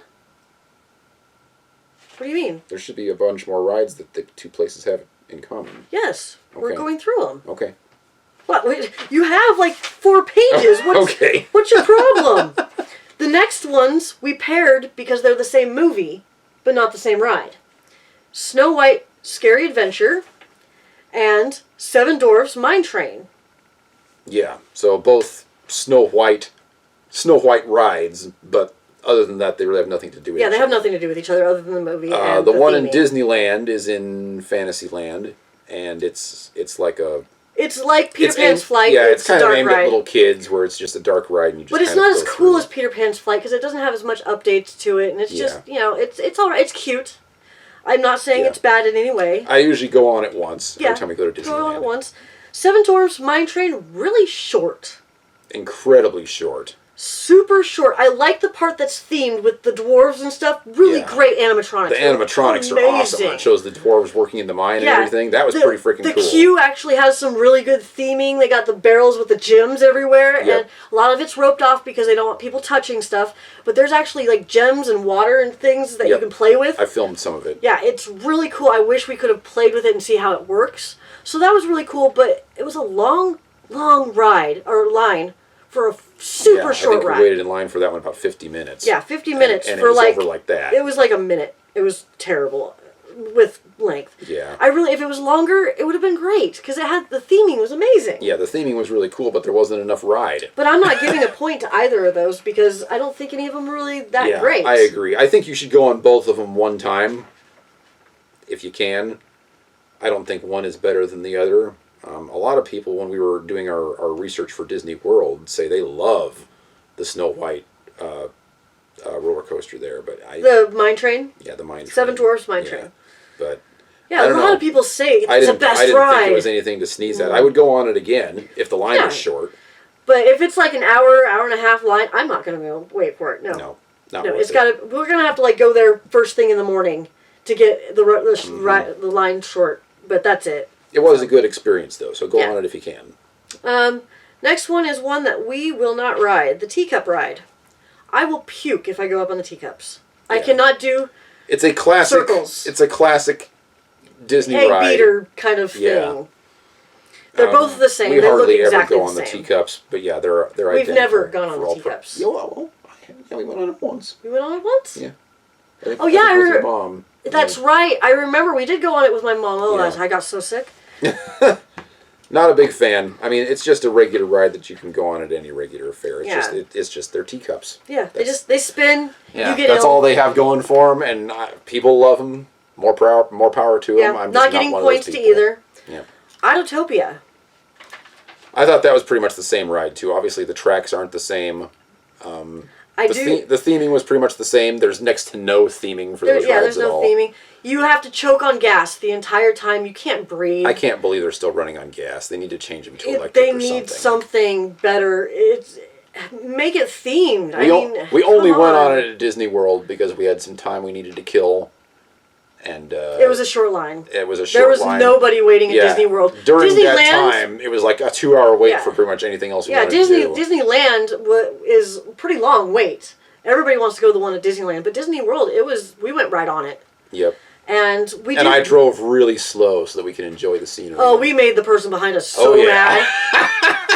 What do you mean? There should be a bunch more rides that the two places have in common. Yes, we're going through them. Okay. What? You have like 4 pages. Okay. What's your problem? The next ones we paired because they're the same movie, but not the same ride. Snow White Scary Adventure and Seven Dwarfs Mine Train. Yeah, so both Snow White rides, but other than that, they really have nothing to do with each other. Yeah, they have nothing to do with each other other than the movie and the one in Disneyland is in Fantasyland, and it's like a... It's like Peter Pan's Flight. Yeah, it's kind of aimed at little kids, where it's just a dark ride, and you just But it's not as cool as Peter Pan's Flight, because it doesn't have as much updates to it, and it's just, it's all right. It's cute. I'm not saying it's bad in any way. I usually go on it once every time we go to Disneyland. Go on it once. Seven Dwarfs Mine Train, really short. Incredibly short. Super short. I like the part that's themed with the dwarves and stuff. Really great animatronics. The animatronics are awesome. It shows the dwarves working in the mine and everything. That was pretty freaking cool. The queue actually has some really good theming. They got the barrels with the gems everywhere. And a lot of it's roped off because they don't want people touching stuff. But there's actually like gems and water and things that you can play with. I filmed some of it. Yeah, it's really cool. I wish we could have played with it and see how it works. So that was really cool. But it was a long ride, or line, for a super short ride. I think we waited in line for that one about 50 minutes. Yeah, 50 minutes and for it was over like that. It was like a minute. It was terrible with length. Yeah. If it was longer, it would have been great because the theming was amazing. Yeah, the theming was really cool, but there wasn't enough ride. But I'm not giving a point to either of those because I don't think any of them were really that great. I agree. I think you should go on both of them one time if you can. I don't think one is better than the other. A lot of people, when we were doing our research for Disney World, say they love the Snow White roller coaster there. But the mine train? Yeah, the mine train. Seven Dwarfs Mine Train. But Yeah, a lot of people say it's the best ride. I didn't think it was anything to sneeze at. I would go on it again if the line was short. But if it's like an hour and a half line, I'm not going to wait for it. No. No. Not no, worth it's it. got to. We're going to have to like go there first thing in the morning to get the line short. But that's it. It was a good experience though, so go on it if you can. Next one is one that we will not ride, the teacup ride. I will puke if I go up on the teacups. Yeah. I cannot do. It's a classic. Circles. It's a classic Disney egg ride. beater kind of thing. Yeah. They're both the same. We they hardly look exactly ever go on the teacups, but yeah, they're identical. We've never gone on the teacups. Yeah, we went on it once. We went on it once? Yeah. I with your mom. That's right. I remember we did go on it with my mom. Oh, yeah. I got so sick. Not a big fan. I mean, it's just a regular ride that you can go on at any regular fair. It's just their teacups. Yeah, they spin. Yeah, you get that's all they have going for them, and people love them. More power to them. I'm just not getting points to either. Yeah. Autotopia. I thought that was pretty much the same ride too. Obviously, the tracks aren't the same. The theming was pretty much the same. There's next to no theming for those rides at all. Yeah, there's no theming. You have to choke on gas the entire time. You can't breathe. I can't believe they're still running on gas. They need to change them to electric. They need something better. Make it themed. We only went on it at Disney World because we had some time we needed to kill. And it was a short line. It was a short line. There was nobody waiting at Disney World. During that time, it was like a 2-hour wait for pretty much anything else you wanted to do. Disneyland is a pretty long wait. Everybody wants to go to the one at Disneyland, but Disney World, we went right on it. Yep. And I drove really slow so that we could enjoy the scenery. Oh, we made the person behind us so mad.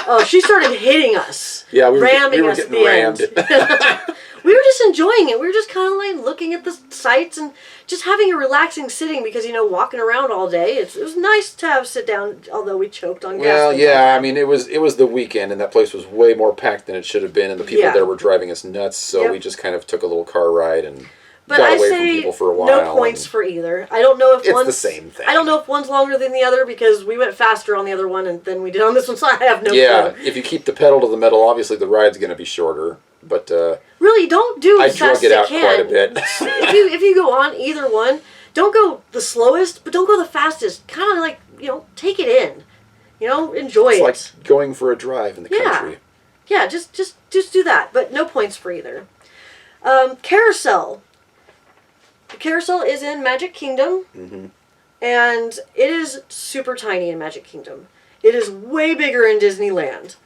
Oh, she started hitting us. Yeah, we were us getting at the rammed. End. We were just enjoying it. We were just kind of like looking at the sights and just having a relaxing sitting because, walking around all day, it was nice to have sit down, although we choked on gas. Well, yeah, I mean, it was the weekend, and that place was way more packed than it should have been, and the people there were driving us nuts, so we just kind of took a little car ride and got away from people for a while. No points for either. I don't know if it's the same thing. I don't know if one's longer than the other because we went faster on the other one than we did on this one, so I have no clue. Yeah, if you keep the pedal to the metal, obviously the ride's going to be shorter. But really, don't do as fast as you can. I drug it out quite a bit. if you go on either one, don't go the slowest, but don't go the fastest. Kind of like take it in, enjoy it. It's like going for a drive in the country. Yeah, just do that, but no points for either. Carousel. The carousel is in Magic Kingdom, and it is super tiny in Magic Kingdom. It is way bigger in Disneyland.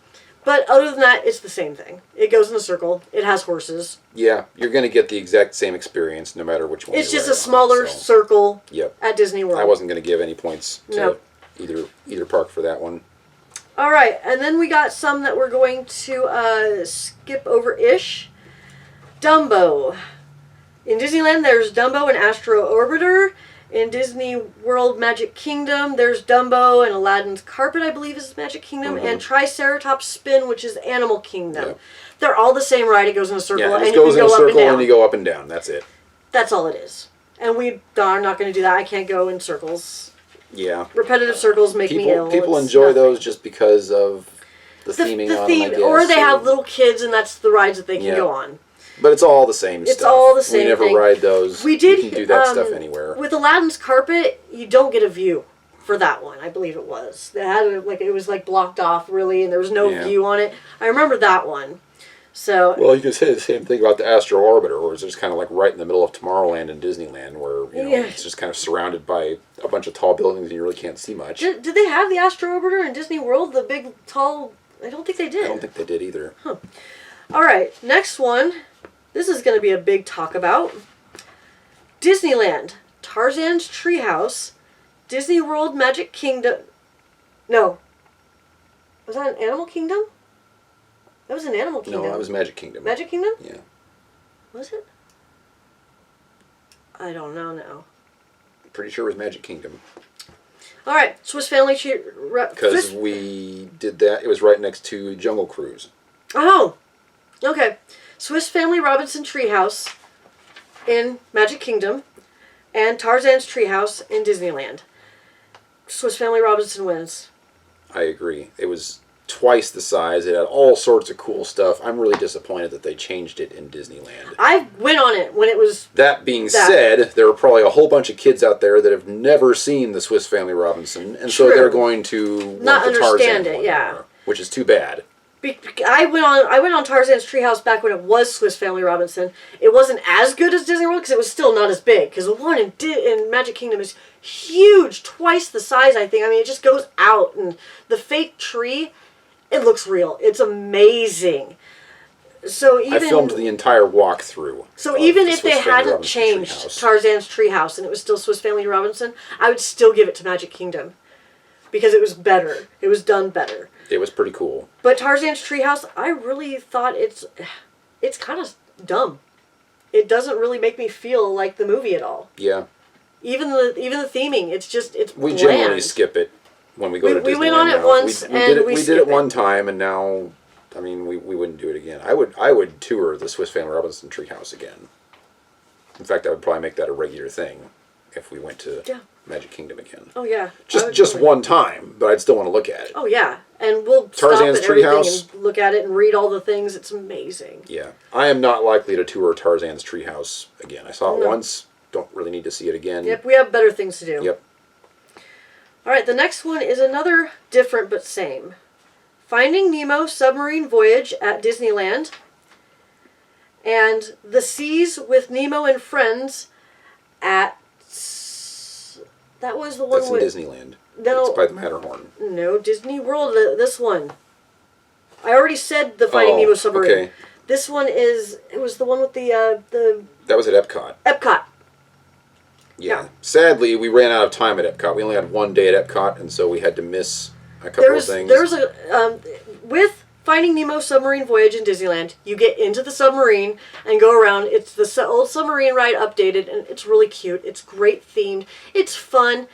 But other than that, it's the same thing. It goes in a circle. It has horses. Yeah, you're going to get the exact same experience no matter which one. It's just a smaller circle at Disney World. I wasn't going to give any points to either park for that one. All right, and then we got some that we're going to skip over-ish. Dumbo. In Disneyland, there's Dumbo and Astro Orbiter. In Disney World Magic Kingdom, there's Dumbo and Aladdin's Carpet, I believe is Magic Kingdom, and Triceratops Spin, which is Animal Kingdom. Yep. They're all the same ride. It goes in a circle, and you can go up and down. And you go up and down. That's it. That's all it is. And we are not going to do that. I can't go in circles. Yeah. Repetitive circles make me ill. People enjoy those just because of the theming on them, I guess. Or they have little kids, and that's the rides that they can go on. But it's all the same stuff. It's all the same thing. We never ride those. We did. You can do that stuff anywhere. With Aladdin's Carpet, you don't get a view for that one. I believe it was. They had it was blocked off really, and there was no view on it. I remember that one. So. Well, you can say the same thing about the Astro Orbiter, where it's just kind of like right in the middle of Tomorrowland and Disneyland, where it's just kind of surrounded by a bunch of tall buildings and you really can't see much. Did they have the Astro Orbiter in Disney World? The big tall. I don't think they did. I don't think they did either. Huh. All right, next one. This is going to be a big talk about. Disneyland, Tarzan's Treehouse, Disney World Magic Kingdom. No. Was that an Animal Kingdom? That was an Animal Kingdom. No, that was Magic Kingdom. Magic Kingdom? Yeah. Was it? I don't know now. I'm pretty sure it was Magic Kingdom. All right, Swiss Family because we did that. It was right next to Jungle Cruise. Oh, okay. Swiss Family Robinson Treehouse in Magic Kingdom, and Tarzan's Treehouse in Disneyland. Swiss Family Robinson wins. I agree. It was twice the size. It had all sorts of cool stuff. I'm really disappointed that they changed it in Disneyland. I went on it when it was... That being said, there are probably a whole bunch of kids out there that have never seen the Swiss Family Robinson, and so they're going to not want the understand Tarzan it, one yeah. more, which is too bad. I went on Tarzan's Treehouse back when it was Swiss Family Robinson. It wasn't as good as Disney World because it was still not as big. Because the one in Magic Kingdom is huge, twice the size, I think. I mean, it just goes out. And the fake tree, it looks real. It's amazing. So even I filmed the entire walkthrough. So even if they hadn't changed Tarzan's Treehouse and it was still Swiss Family Robinson, I would still give it to Magic Kingdom. Because it was better. It was done better. It was pretty cool. But Tarzan's Treehouse, I really thought it's kind of dumb. It doesn't really make me feel like the movie at all. Yeah. Even the theming, it's we bland. generally skip it when we go to Disneyland. We went on it once we did it one time, and now, I mean, we wouldn't do it again. I would tour the Swiss Family Robinson Treehouse again. In fact, I would probably make that a regular thing if we went to Magic Kingdom again. Oh yeah. Just one time, but I'd still want to look at it. Oh yeah, and we'll Tarzan's stop at everything Treehouse and look at it and read all the things. It's amazing. Yeah, I am not likely to tour Tarzan's Treehouse again. I saw it once. Don't really need to see it again. Yep, we have better things to do. Yep. All right, the next one is another different but same. Finding Nemo Submarine Voyage at Disneyland. And The Seas with Nemo and Friends at... That was the one That's in Disneyland. No. It's by the Matterhorn. No, Disney World, this one. I already said the Finding Nemo Submarine. Okay. This one is... It was the one with the... That was at Epcot. Epcot. Yeah. Sadly, we ran out of time at Epcot. We only had one day at Epcot, and so we had to miss a couple of things. There was a... with Finding Nemo Submarine Voyage in Disneyland, you get into the submarine and go around. It's the old submarine ride updated, and it's really cute. It's great themed. It's fun.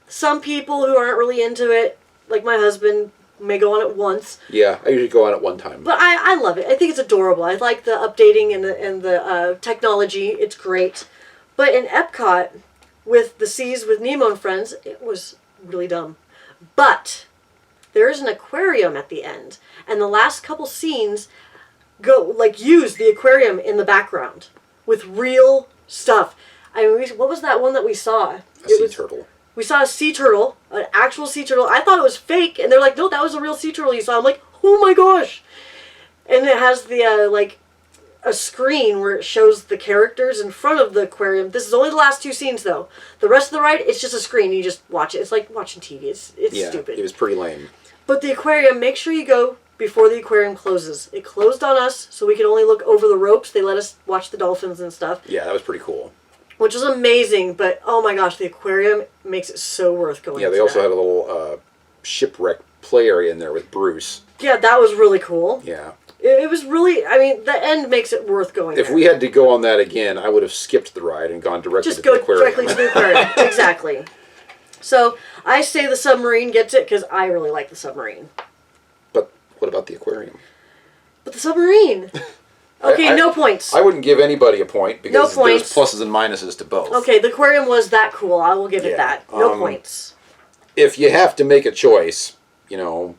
Some people who aren't really into it, like my husband, may go on it once. Yeah, I usually go on it one time. But I love it. I think it's adorable. I like the updating and the technology. It's great. But in Epcot, with The Seas with Nemo and Friends, it was really dumb. But there is an aquarium at the end, and the last couple scenes use the aquarium in the background with real stuff. I mean, what was that one that we saw? A sea turtle. We saw a sea turtle, an actual sea turtle. I thought it was fake, and they're like, no, that was a real sea turtle you saw. I'm like, oh my gosh. And it has the, a screen where it shows the characters in front of the aquarium. This is only the last two scenes, though. The rest of the ride, it's just a screen. You just watch it. It's like watching TV. It's stupid. It was pretty lame. But the aquarium, make sure you go before the aquarium closes. It closed on us, so we could only look over the ropes. They let us watch the dolphins and stuff. Yeah, that was pretty cool. Which was amazing, but oh my gosh, the aquarium makes it so worth going. Yeah, they also had a little shipwreck play area in there with Bruce. Yeah, that was really cool. Yeah. It was really, I mean, the end makes it worth going If we had to go on that again, I would have skipped the ride and gone directly to the aquarium. Just go directly to the aquarium. Exactly. So, I say the submarine gets it because I really like the submarine. But what about the aquarium? But the submarine... Okay, no points. I wouldn't give anybody a point because no points. There's pluses and minuses to both. Okay, the aquarium was that cool. I will give it that. No points. If you have to make a choice, the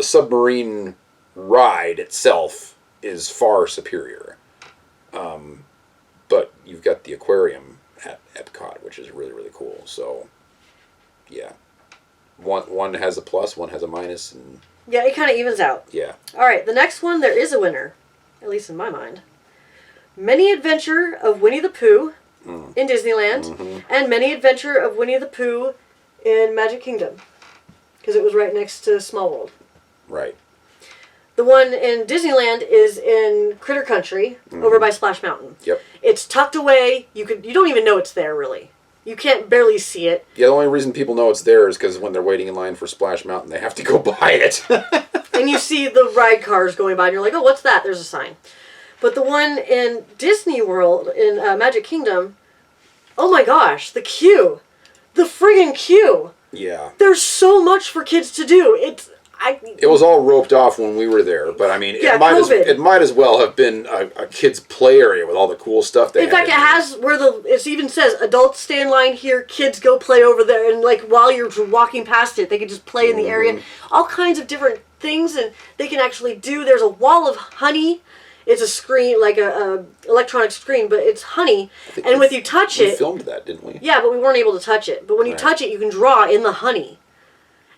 submarine ride itself is far superior. But you've got the aquarium at Epcot, which is really, really cool. So, yeah. One has a plus, one has a minus. And yeah, it kind of evens out. Yeah. All right, the next one, there is a winner. At least in my mind. Many Adventure of Winnie the Pooh in Disneyland, and Many Adventure of Winnie the Pooh in Magic Kingdom, because it was right next to Small World. Right. The one in Disneyland is in Critter Country, over by Splash Mountain. Yep. It's tucked away. You don't even know it's there, really. You can't barely see it. Yeah, the only reason people know it's there is because when they're waiting in line for Splash Mountain, they have to go by it. And you see the ride cars going by, and you're like, oh, what's that? There's a sign. But the one in Disney World, in Magic Kingdom, oh my gosh, the queue. The friggin' queue. Yeah. There's so much for kids to do. It was all roped off when we were there, but I mean, yeah, it might as well have been a kids' play area with all the cool stuff they had. In fact, it has where it even says adults stay in line here, kids go play over there, and like while you're walking past it, they can just play in the area. All kinds of different things, and they can actually do. There's a wall of honey. It's a screen, like a electronic screen, but it's honey. And when you touch it, we filmed that, didn't we? Yeah, but we weren't able to touch it. But when you touch it, you can draw in the honey,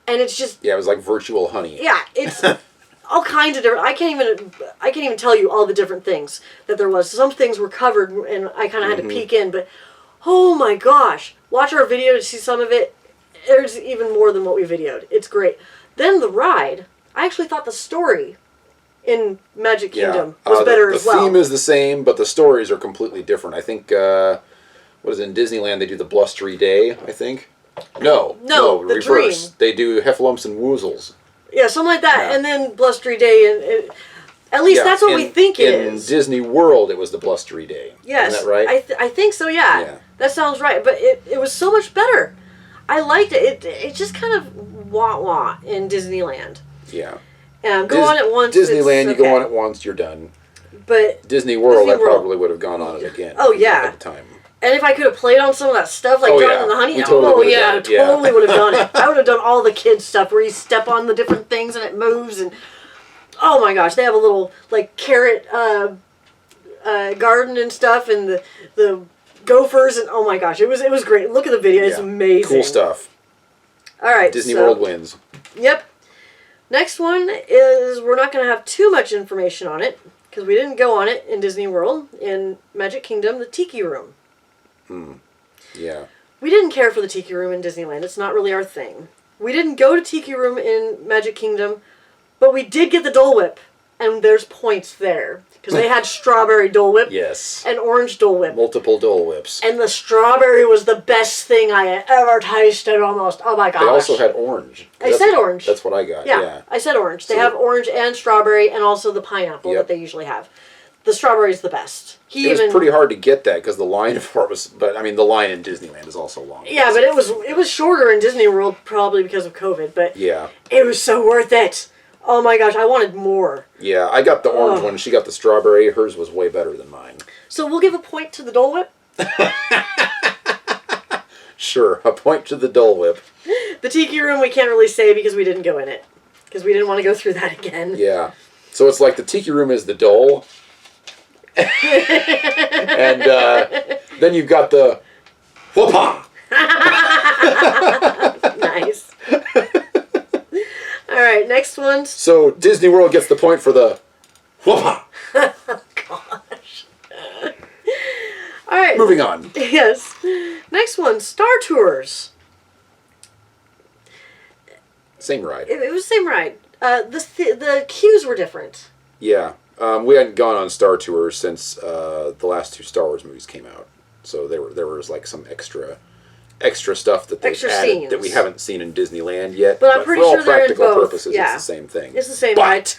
and it's just it was like virtual honey. Yeah, it's all kinds of different. I can't even tell you all the different things that there was. Some things were covered, and I kind of had to peek in. But oh my gosh, watch our video to see some of it. There's even more than what we videoed. It's great. Then the ride. I actually thought the story in Magic Kingdom was better as well. The theme is the same, but the stories are completely different. I think, what is it, in Disneyland, they do the Blustery Day, I think. No, the reverse. dream. They do Heffalumps and Woozles. Yeah, something like that. Yeah. And then Blustery Day, and at least that's what we think it is. In Disney World, it was the Blustery Day. Yes. Isn't that right? I think so, yeah. That sounds right. But it was so much better. I liked it. It just kind of wah-wah in Disneyland. Yeah. Go on it once. Disneyland, you go on it once, you're done. But Disney World, I probably would have gone on it again. Oh, yeah. At the time. And if I could have played on some of that stuff, like John and the Honey, totally would have done it. I would have done all the kids stuff where you step on the different things and it moves. And oh my gosh, they have a little like carrot garden and stuff, and the gophers, and oh my gosh, it was great. Look at the video; it's amazing. Cool stuff. All right, Disney World wins. Yep. Next one is, we're not going to have too much information on it because we didn't go on it in Disney World. In Magic Kingdom, the Tiki Room. Yeah. We didn't care for the Tiki Room in Disneyland. It's not really our thing. We didn't go to Tiki Room in Magic Kingdom, but we did get the Dole Whip, and there's points there. Because they had strawberry Dole Whip. Yes. And orange Dole Whip. Multiple Dole Whips. And the strawberry was the best thing I had ever tasted almost. Oh my gosh. They also had orange. I said orange. That's what I got, yeah. I said orange. They have orange and strawberry and also the pineapple that they usually have. The strawberry is the best. It was pretty hard to get that because the line for it was, but I mean the line in Disneyland is also long. Yeah, but it was shorter in Disney World probably because of COVID, but it was so worth it. Oh my gosh, I wanted more. Yeah, I got the orange one. She got the strawberry. Hers was way better than mine. So we'll give a point to the Dole Whip? Sure, a point to the Dole Whip. The Tiki Room we can't really say because we didn't go in it. Because we didn't want to go through that again. Yeah. So it's like the Tiki Room is the Dole. And then you've got the whoopah. Nice. All right, next one. So Disney World gets the point for the whoopah. Gosh. All right. Moving on. Yes. Next one, Star Tours. Same ride. It was the same ride. The queues were different. Yeah. We hadn't gone on Star Tours since the last two Star Wars movies came out. So there was like some extra stuff that they added scenes that we haven't seen in Disneyland yet. But I'm pretty sure they're in both. For all practical purposes, it's the same thing. It's the same ride.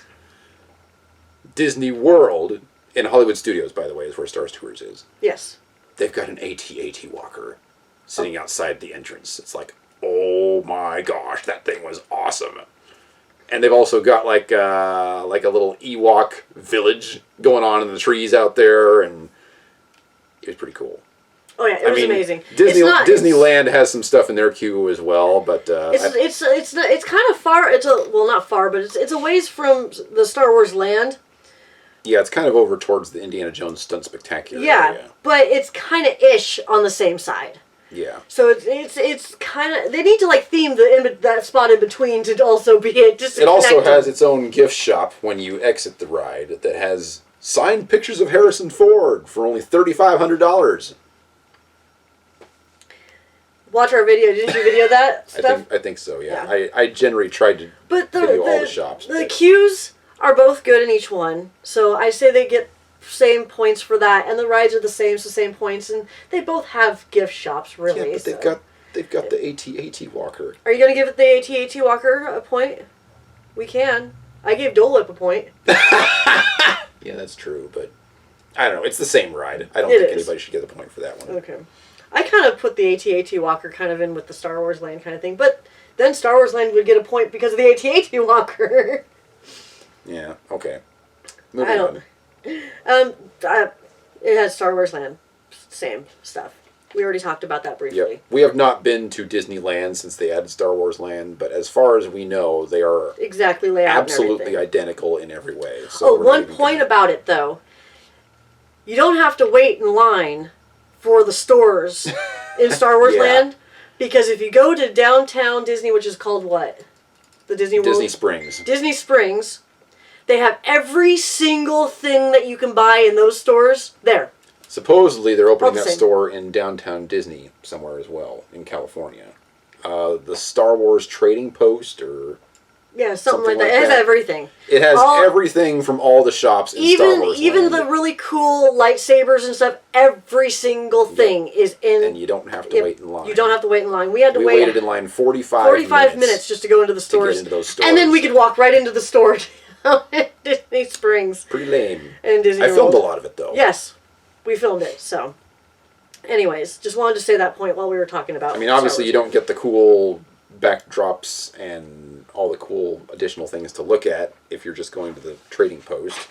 Disney World, in Hollywood Studios, by the way, is where Star Tours is. Yes. They've got an AT-AT walker sitting outside the entrance. It's like, oh my gosh, that thing was awesome. And they've also got like a little Ewok village going on in the trees out there, and it was pretty cool. Oh yeah, it was amazing. Disneyland has some stuff in their queue as well, but it's kind of far. Well, not far, but it's a ways from the Star Wars land. Yeah, it's kind of over towards the Indiana Jones Stunt Spectacular area. But it's kind of ish on the same side. Yeah. So it's kind of, they need to like theme that spot in between to also be it. It also has its own gift shop when you exit the ride that has signed pictures of Harrison Ford for only $3,500. Watch our video. Didn't you video that stuff? I think so. Yeah. I generally tried to video all the shops. The queues are both good in each one, so I say they get same points for that, and the rides are the same, so same points, and they both have gift shops, really. Yeah, but they've got the AT-AT walker. Are you going to give it the AT-AT walker a point? We can. I gave Dole Whip a point. Yeah, that's true, but I don't know. It's the same ride. I don't think anybody should get a point for that one. Okay. I kind of put the AT-AT walker kind of in with the Star Wars Land kind of thing, but then Star Wars Land would get a point because of the AT-AT walker. Yeah, okay. Moving on. It has Star Wars Land. Same stuff. We already talked about that briefly. Yep. We have not been to Disneyland since they added Star Wars Land, but as far as we know, they are exactly laid out absolutely identical in every way. So one point about it, though. You don't have to wait in line for the stores in Star Wars Land, because if you go to downtown Disney, which is called what? The Disney World? Disney Springs. Disney Springs. They have every single thing that you can buy in those stores there. Supposedly, they're opening that store in downtown Disney somewhere as well, in California. The Star Wars Trading Post, or... Yeah, something like that. It has everything. It has everything from all the shops in Star Wars Even Land. the really cool lightsabers and stuff, every single thing is in... And you don't have to wait in line. You don't have to wait in line. We had to wait... We waited in line 45 minutes just to go into the stores. To get into those stores. And then we could walk right into the store at Disney Springs. Pretty lame. And Disney World. I filmed a lot of it, though. Yes. We filmed it, so... Anyways, just wanted to say that point while we were talking about... I mean, obviously you don't get the cool backdrops and all the cool additional things to look at if you're just going to the trading post.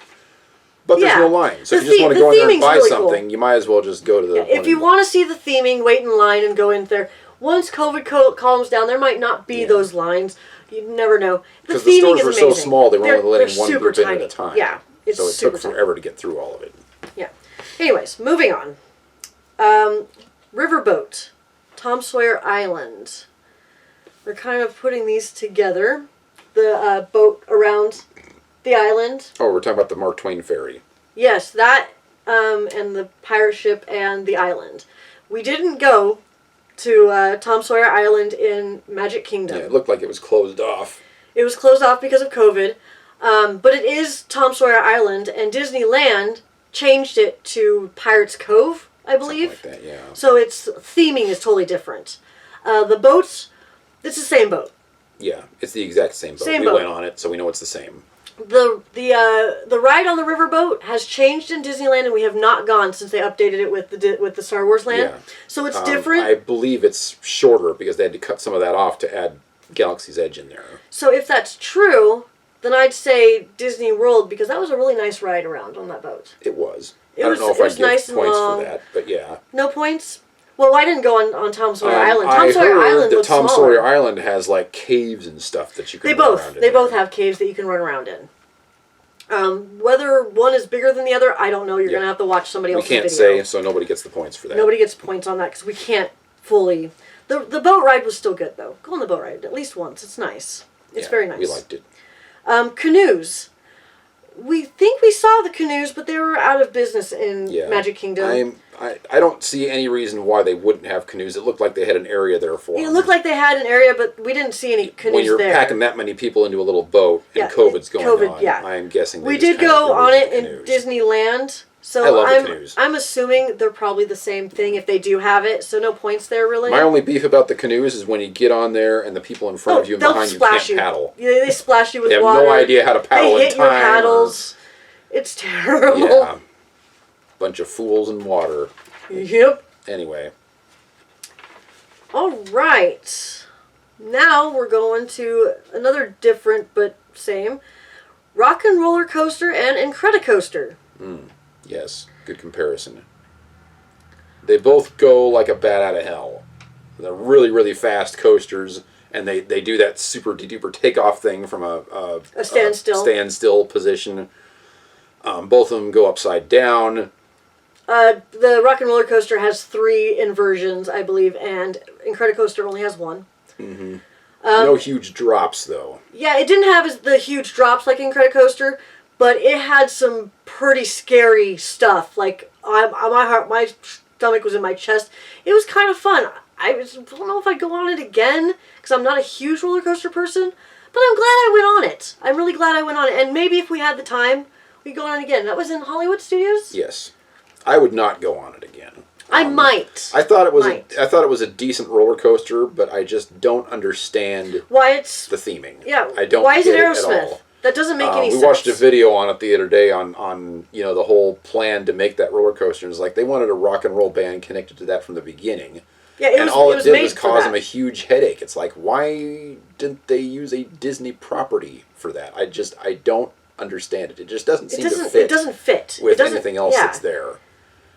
But there's no line. So if you just want to go in there and buy something, you might as well just go to the... if you want to see the theming, wait in line and go in there. Once COVID calms down, there might not be those lines. You never know. Because the stores were so small, they were only letting one group in at a time. Yeah, it's so it took forever to get through all of it. Yeah. Anyways, moving on. Riverboat, Tom Sawyer Island. We're kind of putting these together. The boat around the island. Oh, we're talking about the Mark Twain ferry. Yes, that and the pirate ship and the island. We didn't go to Tom Sawyer Island in Magic Kingdom. Yeah, it looked like it was closed off. It was closed off because of COVID. But it is Tom Sawyer Island, and Disneyland changed it to Pirates Cove, I believe. Something like that, yeah. So its theming is totally different. The boats, it's the same boat. Yeah, it's the exact same boat. We went on it, so we know it's the same. The ride on the riverboat has changed in Disneyland, and we have not gone since they updated it with the Star Wars Land. Yeah. So it's different. I believe it's shorter because they had to cut some of that off to add Galaxy's Edge in there. So if that's true, then I'd say Disney World, because that was a really nice ride around on that boat. It was. I don't know if I'd give points for that, but yeah. No points? Well, I didn't go on Tom Sawyer Island. Tom Sawyer Island looks smaller. Tom Sawyer Island has like caves and stuff that you can run around in. They both have caves that you can run around in. Whether one is bigger than the other, I don't know. You're going to have to watch somebody else's video. We can't say, so nobody gets the points for that. Nobody gets points on that because we can't fully... The boat ride was still good, though. Go on the boat ride at least once. It's nice. It's very nice. We liked it. Canoes. We think we saw the canoes, but they were out of business in Magic Kingdom. I don't see any reason why they wouldn't have canoes. It looked like they had an area there for them. It looked like they had an area, but we didn't see any canoes there. When you're packing that many people into a little boat and COVID's going on, I'm guessing we did go on it in Disneyland. So I love the canoes. I'm assuming they're probably the same thing if they do have it, so no points there really. My only beef about the canoes is when you get on there and the people in front of you and behind you can't paddle. Yeah, they splash you with They water. have no idea how to paddle in time. They hit your paddles. It's terrible. Yeah. Bunch of fools in water. Yep. Anyway. All right. Now we're going to another different but same Rock and Roller Coaster and Incredicoaster. Yes, good comparison. They both go like a bat out of hell. They're really, really fast coasters, and they do that super duper takeoff thing from a standstill position. Both of them go upside down. The Rock and Roller Coaster has 3 inversions, I believe, and Incredicoaster only has 1. Mm-hmm. No huge drops, though. Yeah, it didn't have the huge drops like Incredicoaster, but it had some pretty scary stuff. Like, my stomach was in my chest. It was kind of fun. I don't know if I'd go on it again, because I'm not a huge roller coaster person, but I'm glad I went on it. I'm really glad I went on it, and maybe if we had the time, we'd go on it again. That was in Hollywood Studios? Yes. I would not go on it again. I might. I thought it was a decent roller coaster, but I just don't understand why it's the theming. Yeah. I don't. Why is it get Aerosmith? It at all. That doesn't make any sense. We watched a video on it the other day on the whole plan to make that roller coaster. And it's like they wanted a rock and roll band connected to that from the beginning. Yeah, and all it did was cause them a huge headache. It's like, why didn't they use a Disney property for that? I don't understand it. It just doesn't seem to fit. It doesn't fit with anything else that's there.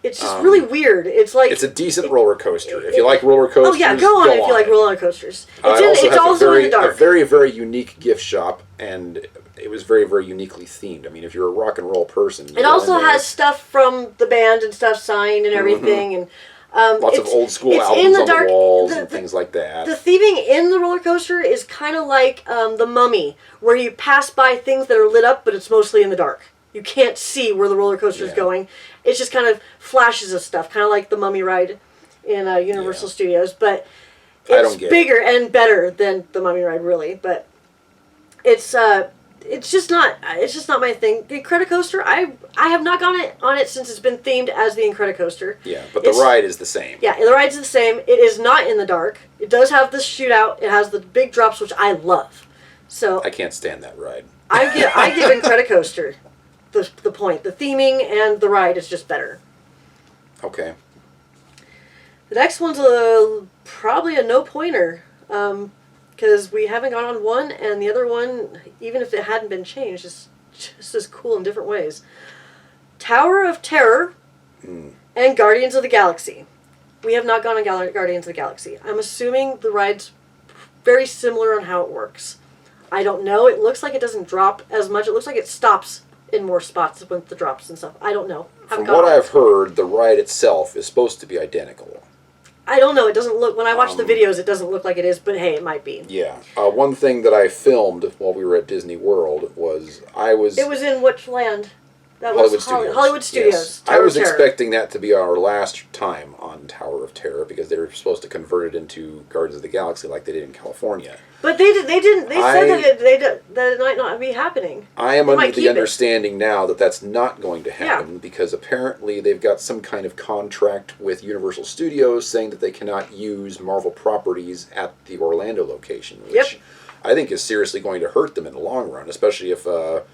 It's just really weird. It's like it's a decent roller coaster. If you like roller coasters, go on if you like roller coasters. It's also in the dark. A very, very unique gift shop, and it was very, very uniquely themed. I mean, if you're a rock and roll person, it also has stuff from the band and stuff signed and everything, and lots of old school albums on the walls and things like that. The theming in the roller coaster is kind of like the Mummy, where you pass by things that are lit up, but it's mostly in the dark. You can't see where the roller coaster is going. It's just kind of flashes of stuff, kind of like the Mummy ride in Universal Studios. But it's bigger and better than the Mummy ride, really. But it's just not my thing. The Incredicoaster, I have not gone on it since it's been themed as the Incredicoaster. Yeah, but the ride is the same. Yeah, the ride's the same. It is not in the dark. It does have the shootout. It has the big drops, which I love. So I can't stand that ride. I give Incredicoaster the point. The theming and the ride is just better. Okay. The next one's probably a no-pointer. Because we haven't gone on one, and the other one, even if it hadn't been changed, is just as cool in different ways. Tower of Terror and Guardians of the Galaxy. We have not gone on Guardians of the Galaxy. I'm assuming the ride's very similar on how it works. I don't know. It looks like it doesn't drop as much. It looks like it stops in more spots with the drops and stuff. I don't know. From what I've heard, the ride itself is supposed to be identical. I don't know. It doesn't look... When I watch the videos, it doesn't look like it is, but hey, it might be. Yeah. One thing that I filmed while we were at Disney World was It was in which land? That Hollywood was Studios. Hollywood Studios. Yes. I was expecting that to be our last time on Tower of Terror because they were supposed to convert it into Guardians of the Galaxy like they did in California. But they didn't. They said that it might not be happening. I am under the understanding now that that's not going to happen because apparently they've got some kind of contract with Universal Studios saying that they cannot use Marvel properties at the Orlando location, which I think is seriously going to hurt them in the long run, especially if the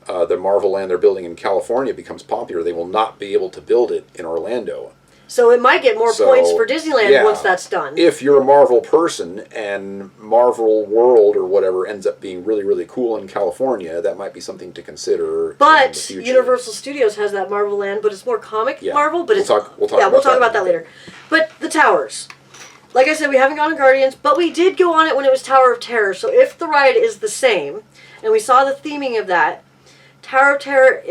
Marvel land they're building in California becomes popular. They will not be able to build it in Orlando. So it might get more points for Disneyland once that's done. If you're a Marvel person and Marvel World or whatever ends up being really, really cool in California, that might be something to consider. But in the future. Universal Studios has that Marvel land, but it's more comic Marvel. But we'll talk about that later. But the towers. Like I said, we haven't gone to Guardians, but we did go on it when it was Tower of Terror. So if the ride is the same, and we saw the theming of that, Tower of Terror,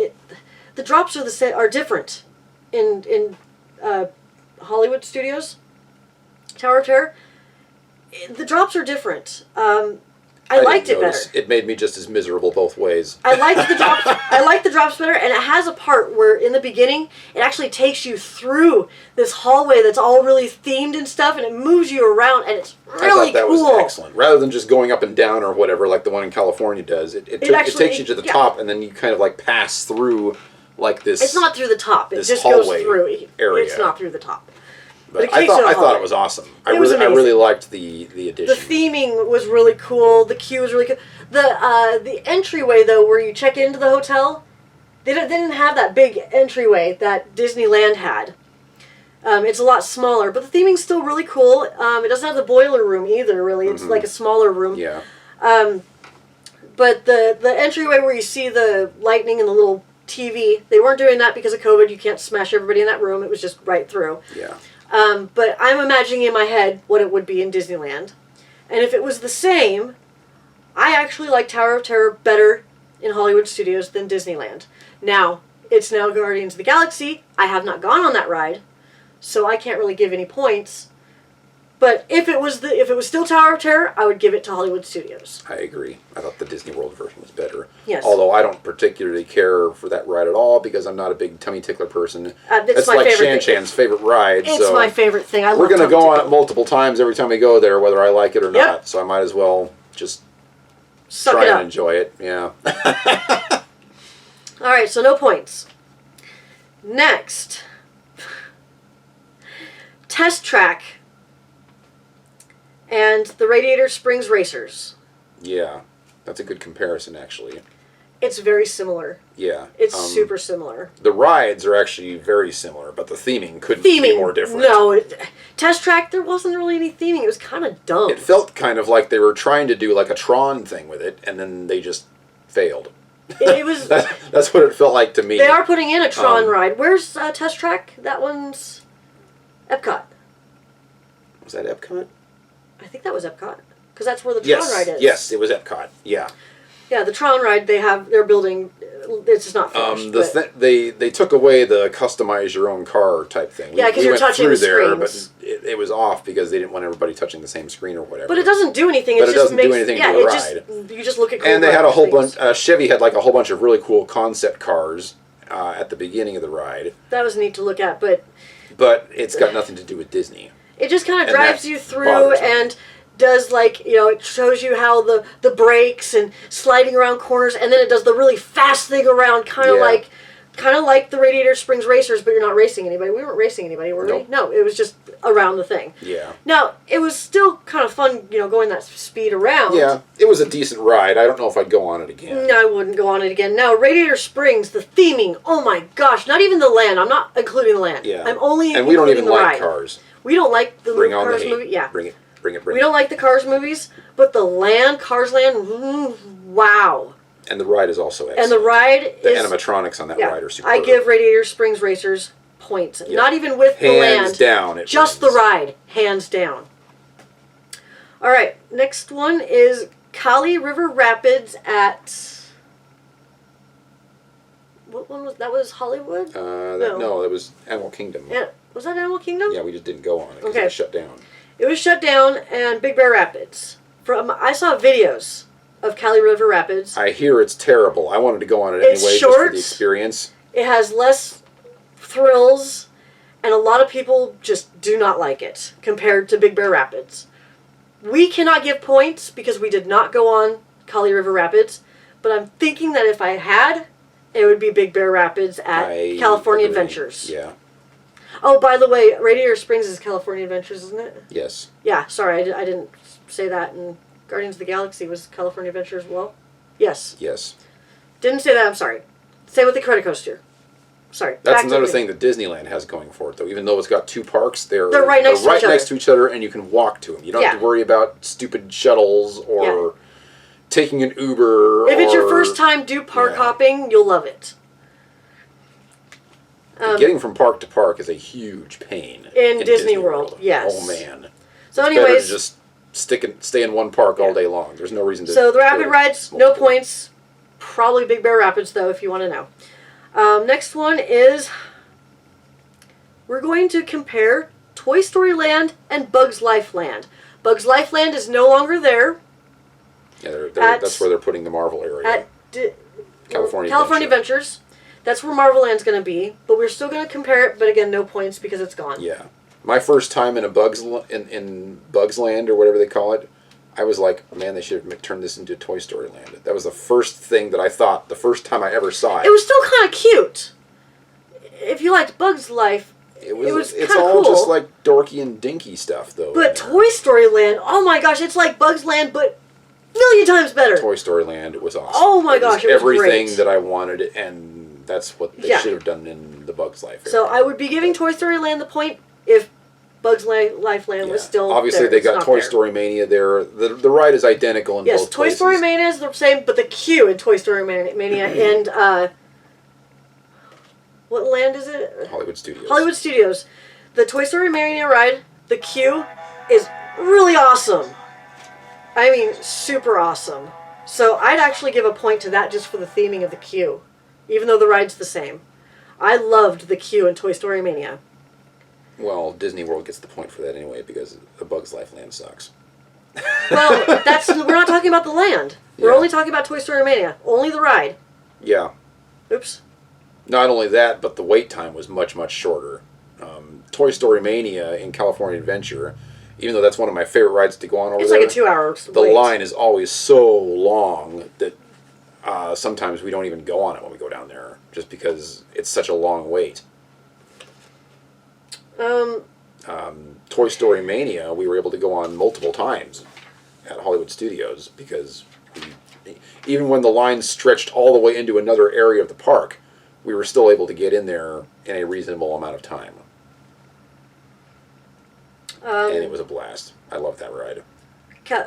the drops are different in Hollywood Studios. Tower of Terror, the drops are different. I liked it better. It made me just as miserable both ways. I liked the drops. I like the drops better, and it has a part where in the beginning it actually takes you through this hallway that's all really themed and stuff, and it moves you around, and it's really cool. I thought that was excellent. Rather than just going up and down or whatever like the one in California does, it takes you to the top, and then you kind of like pass through like this. It's not through the top. It just goes through area. It's not through the top. But I thought it was awesome. I really liked the addition. The theming was really cool. The queue was really cool. The entryway though, where you check into the hotel, they didn't have that big entryway that Disneyland had. It's a lot smaller, but the theming's still really cool. It doesn't have the boiler room either. Really, it's like a smaller room. Yeah. But the entryway where you see the lightning and the little TV, they weren't doing that because of COVID. You can't smash everybody in that room. It was just right through. Yeah. But I'm imagining in my head what it would be in Disneyland. And if it was the same, I actually like Tower of Terror better in Hollywood Studios than Disneyland. Now, it's now Guardians of the Galaxy. I have not gone on that ride, so I can't really give any points. But if it was still Tower of Terror, I would give it to Hollywood Studios. I agree. I thought the Disney World version was better. Yes. Although I don't particularly care for that ride at all because I'm not a big tummy tickler person. It's like Shan Chan's favorite ride. It's my favorite thing. We're going to go on it multiple times every time we go there, whether I like it or not. So I might as well just try and enjoy it. Yeah. All right, so no points. Next, Test Track and the Radiator Springs Racers. Yeah, that's a good comparison, actually. It's very similar. Yeah. It's super similar. The rides are actually very similar, but the theming couldn't be more different. No, Test Track, there wasn't really any theming. It was kind of dumb. It felt kind of like they were trying to do like a Tron thing with it, and then they just failed. It was. That's what it felt like to me. They are putting in a Tron ride. Where's Test Track? That one's Epcot. Was that Epcot? I think that was Epcot. Because that's where the Tron ride is. Yes, it was Epcot. Yeah. Yeah, the Tron ride they're building. It's just not finished. They took away the customize your own car type thing. Yeah, because you're touching the screens. But it was off because they didn't want everybody touching the same screen or whatever. But it doesn't do anything. But it doesn't do anything to the ride. You just look at. Cool and they had a whole things. bunch. Chevy had like a whole bunch of really cool concept cars at the beginning of the ride. That was neat to look at, but it's got nothing to do with Disney. It just kind of drives you through and does it shows you how the brakes and sliding around corners, and then it does the really fast thing around, kind of like the Radiator Springs Racers, but you're not racing anybody. We weren't racing anybody, were we? No, it was just around the thing. Yeah. Now, it was still kind of fun, going that speed around. Yeah, it was a decent ride. I don't know if I'd go on it again. No, I wouldn't go on it again. Now, Radiator Springs, the theming, oh my gosh, not even the land. I'm not including the land. Yeah. I'm only and we don't even the like ride. cars. We don't like the Bring on Cars the hate. movie. Yeah. Bring it. We don't like the Cars movies, but the land, Cars Land, wow. And the ride is also excellent. And the ride the is... animatronics on that ride are superb. I give Radiator Springs Racers points. Yep. Not even with the land. Hands down. Just the ride. Hands down. All right. Next one is Kali River Rapids at... What one was that? Was Hollywood? No, that was Animal Kingdom. Yeah. Was that Animal Kingdom? Yeah, we just didn't go on it because it was shut down. It was shut down, and Big Bear Rapids. I saw videos of Kali River Rapids. I hear it's terrible. I wanted to go on it anyway short, just for the experience. It has less thrills, and a lot of people just do not like it compared to Big Bear Rapids. We cannot give points because we did not go on Kali River Rapids, but I'm thinking that if I had, it would be Big Bear Rapids at California Adventures. Yeah. Oh, by the way, Radiator Springs is California Adventures, isn't it? Yes. Yeah, sorry, I didn't say that. And Guardians of the Galaxy was California Adventure as well? Yes. Yes. Didn't say that, I'm sorry. Same with the Credit Coaster. Sorry. That's another thing that Disneyland has going for it, though. Even though it's got two parks, they're right next to each other, and you can walk to them. You don't have to worry about stupid shuttles or taking an Uber. If it's your first time park hopping, you'll love it. Getting from park to park is a huge pain. In Disney World, yes. Oh, man. So it's better to just stay in one park all day long. There's no reason to... So the rapid rides, no points. Probably Big Bear Rapids, though, if you want to know. Next one is... We're going to compare Toy Story Land and Bugs Life Land. Bugs Life Land is no longer there. Yeah, that's where they're putting the Marvel area. California Adventures. That's where Marvel Land's going to be, but we're still going to compare it, but again, no points because it's gone. Yeah. My first time in in Bugs Land, or whatever they call it, I was like, man, they should have turned this into Toy Story Land. That was the first thing that I thought, the first time I ever saw it. It was still kind of cute. If you liked Bugs Life, it was kind of cool. It's all just like dorky and dinky stuff, though. But Toy Story Land, oh my gosh, it's like Bugs Land, but a million times better. Toy Story Land was awesome. Oh my gosh, it was everything great. that I wanted, and that's what they should have done in the Bugs Life area. So I would be giving Toy Story Land the point if Bugs Life Land was still obviously there. They got Toy Story Mania there. The ride is identical in both places. Yes, Toy Story Mania is the same, but the queue in Toy Story Mania and what land is it? Hollywood Studios. Hollywood Studios. The Toy Story Mania ride, the queue is really awesome. I mean, super awesome. So I'd actually give a point to that just for the theming of the queue, even though the ride's the same. I loved the queue in Toy Story Mania. Well, Disney World gets the point for that anyway because the Bugs Life Land sucks. Well, we're not talking about the land. We're only talking about Toy Story Mania. Only the ride. Yeah. Oops. Not only that, but the wait time was much, much shorter. Toy Story Mania in California Adventure, even though that's one of my favorite rides to go on over there. It's like a 2-hour wait. The line is always so long that sometimes we don't even go on it when we go down there, just because it's such a long wait. Toy Story Mania, we were able to go on multiple times at Hollywood Studios because even when the line stretched all the way into another area of the park, we were still able to get in there in a reasonable amount of time. And it was a blast. I love that ride.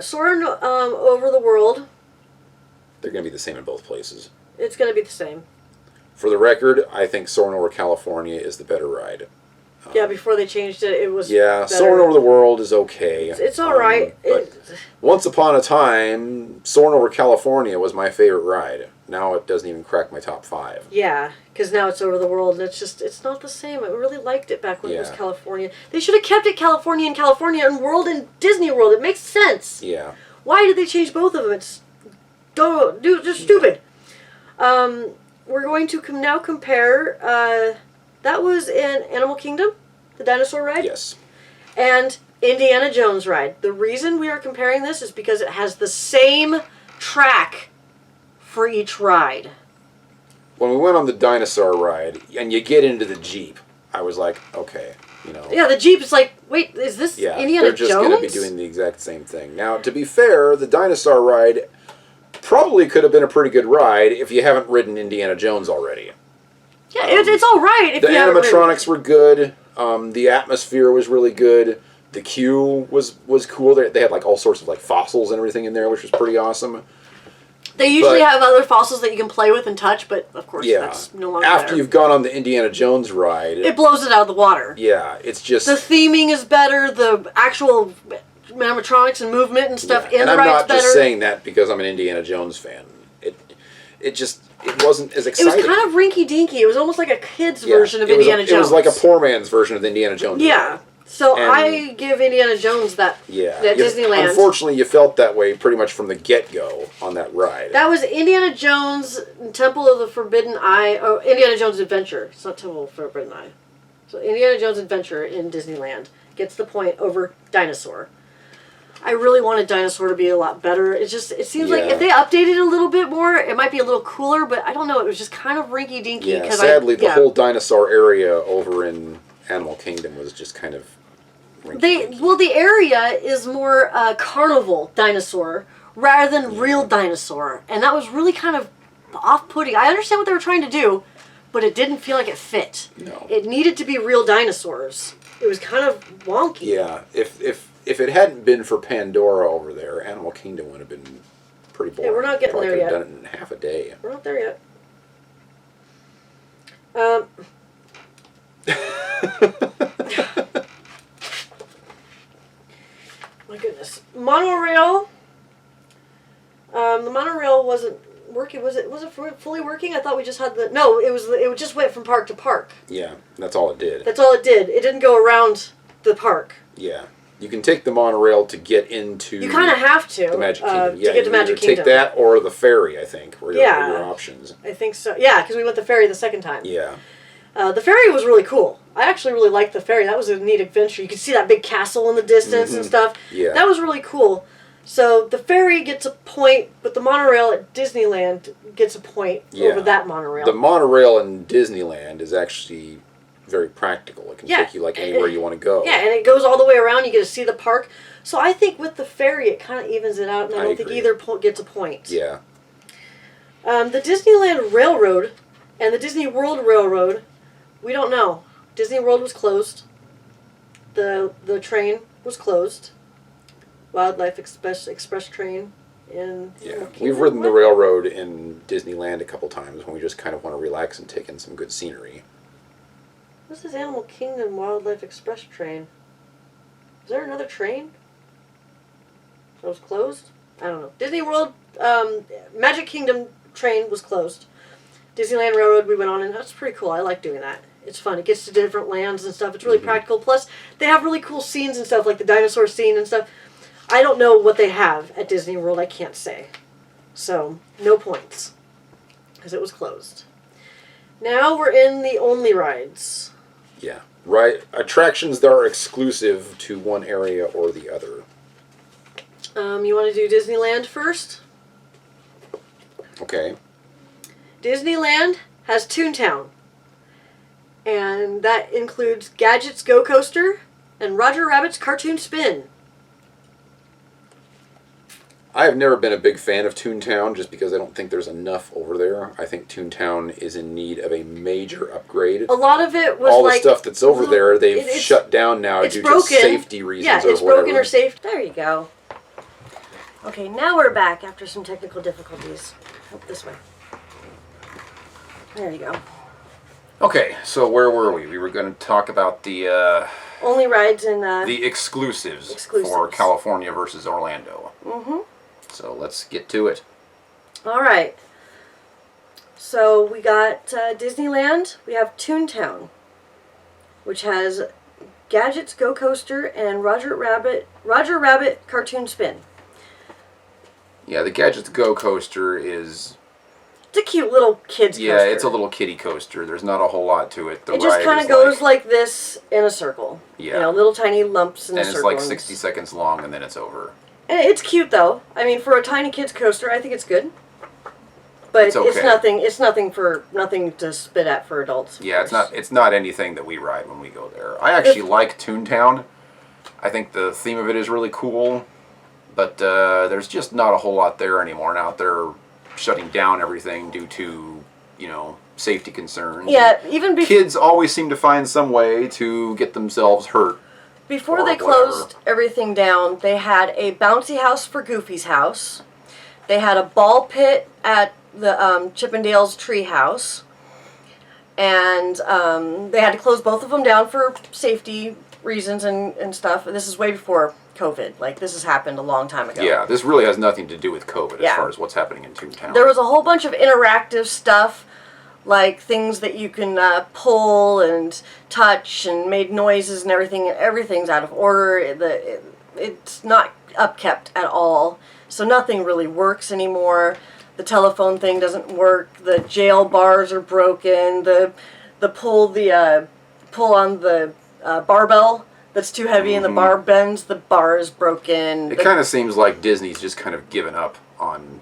Soarin' over the world. They're going to be the same in both places. It's going to be the same. For the record, I think Soarin' Over California is the better ride. Yeah, before they changed it, it was Yeah, better. Soarin' Over the World is okay. It's all right. Once upon a time, Soarin' Over California was my favorite ride. Now it doesn't even crack my top 5. Yeah, because now it's Over the World, and it's not the same. I really liked it back when it was California. They should have kept it California and World and Disney World. It makes sense. Yeah. Why did they change both of them? It's just stupid. We're going to now compare. That was in Animal Kingdom, the dinosaur ride. Yes. And Indiana Jones ride. The reason we are comparing this is because it has the same track for each ride. When we went on the dinosaur ride, and you get into the Jeep, I was like, okay, you know. Yeah, the Jeep is like, wait, is this Indiana Jones? They're just going to be doing the exact same thing. Now, to be fair, the dinosaur ride probably could have been a pretty good ride if you haven't ridden Indiana Jones already. Yeah, it's all right. If the animatronics were good. The atmosphere was really good. The queue was cool. They had like all sorts of like fossils and everything in there, which was pretty awesome. They usually have other fossils that you can play with and touch, but of course that's no longer After there. you've gone on the Indiana Jones ride, it blows it out of the water. Yeah, it's just the theming is better. The actual animatronics and movement and stuff in the ride's better. And I'm not just saying that because I'm an Indiana Jones fan. It wasn't as exciting. It was kind of rinky-dinky. It was almost like a kid's version of Indiana Jones. It was like a poor man's version of the Indiana Jones. Yeah. So I give Indiana Jones that Disneyland. Unfortunately, you felt that way pretty much from the get-go on that ride. That was Indiana Jones, Temple of the Forbidden Eye. Oh, Indiana Jones Adventure. It's not Temple of the Forbidden Eye. So Indiana Jones Adventure in Disneyland gets the point over Dinosaur. I really wanted Dinosaur to be a lot better. It seems like if they updated it a little bit more, it might be a little cooler, but I don't know. It was just kind of rinky-dinky. Yeah, sadly, the whole dinosaur area over in Animal Kingdom was just kind of the area is more carnival dinosaur rather than real dinosaur, and that was really kind of off-putting. I understand what they were trying to do, but it didn't feel like it fit. No. It needed to be real dinosaurs. It was kind of wonky. Yeah, if it hadn't been for Pandora over there, Animal Kingdom would have been pretty boring. Yeah, we're not getting Probably there yet. Could have done it in half a day. We're not there yet. My goodness, monorail. The monorail wasn't working. Was it fully working? I thought we just had the. No, it was. It just went from park to park. Yeah, that's all it did. That's all it did. It didn't go around the park. Yeah. You can take the monorail to get into... You kind of have to. The Magic Kingdom. Yeah, to get to Magic Kingdom. Take that or the ferry, I think, were your options. I think so. Yeah, because we went the ferry the second time. Yeah. The ferry was really cool. I actually really liked the ferry. That was a neat adventure. You could see that big castle in the distance and stuff. Yeah. That was really cool. So the ferry gets a point, but the monorail at Disneyland gets a point over that monorail. The monorail in Disneyland is actually very practical. It can take you like anywhere you want to go. Yeah, and it goes all the way around. You get to see the park. So I think with the ferry, it kind of evens it out, and I don't think either gets a point. Yeah. The Disneyland Railroad and the Disney World Railroad, we don't know. Disney World was closed. The train was closed. Wildlife Express train in... Yeah, we've ridden the railroad in Disneyland a couple times when we just kind of want to relax and take in some good scenery. This is Animal Kingdom Wildlife Express train. Is there another train? That was closed? I don't know. Disney World, Magic Kingdom train was closed. Disneyland Railroad we went on, and that's pretty cool. I like doing that. It's fun. It gets to different lands and stuff. It's really practical. Plus, they have really cool scenes and stuff, like the dinosaur scene and stuff. I don't know what they have at Disney World. I can't say. So, no points. Because it was closed. Now we're in the only rides. Yeah. Right. Attractions that are exclusive to one area or the other. You want to do Disneyland first? Okay. Disneyland has Toontown. And that includes Gadget's Go Coaster and Roger Rabbit's Cartoon Spin. I have never been a big fan of Toontown just because I don't think there's enough over there. I think Toontown is in need of a major upgrade. A lot of it was all the stuff that's over there, they've shut down now due to safety reasons or whatever. Yeah, it's broken or safe. There you go. Okay, now we're back after some technical difficulties. This way. There you go. Okay, so where were we? We were going to talk about the only rides in the exclusives for California versus Orlando. Mm-hmm. So let's get to it. All right. So we got Disneyland. We have Toontown, which has Gadget's Go Coaster and Roger Rabbit Cartoon Spin. Yeah, the Gadget's Go Coaster is... It's a cute little kid's coaster. Yeah, it's a little kiddie coaster. There's not a whole lot to it. It just kind of goes like this in a circle. Yeah. You know, little tiny lumps in a circle. And it's like 60 seconds long, and then it's over. And it's cute, though. I mean, for a tiny kid's coaster, I think it's good. But it's okay. It's nothing to spit at for adults. Yeah, it's not anything that we ride when we go there. I actually like Toontown. I think the theme of it is really cool, but there's just not a whole lot there anymore. Now they're shutting down everything due to, safety concerns. Yeah, kids always seem to find some way to get themselves hurt. Before they closed everything down, they had a bouncy house for Goofy's house. They had a ball pit at the Chippendale's Treehouse. And they had to close both of them down for safety reasons and stuff. This is way before COVID. Like, this has happened a long time ago. Yeah, this really has nothing to do with COVID as far as what's happening in Toontown. There was a whole bunch of interactive stuff, like things that you can pull and touch and made noises and everything. Everything's out of order. It's not upkept at all. So nothing really works anymore. The telephone thing doesn't work. The jail bars are broken. The pull on the barbell that's too heavy and the bar bends. The bar is broken. It kind of seems like Disney's just kind of given up on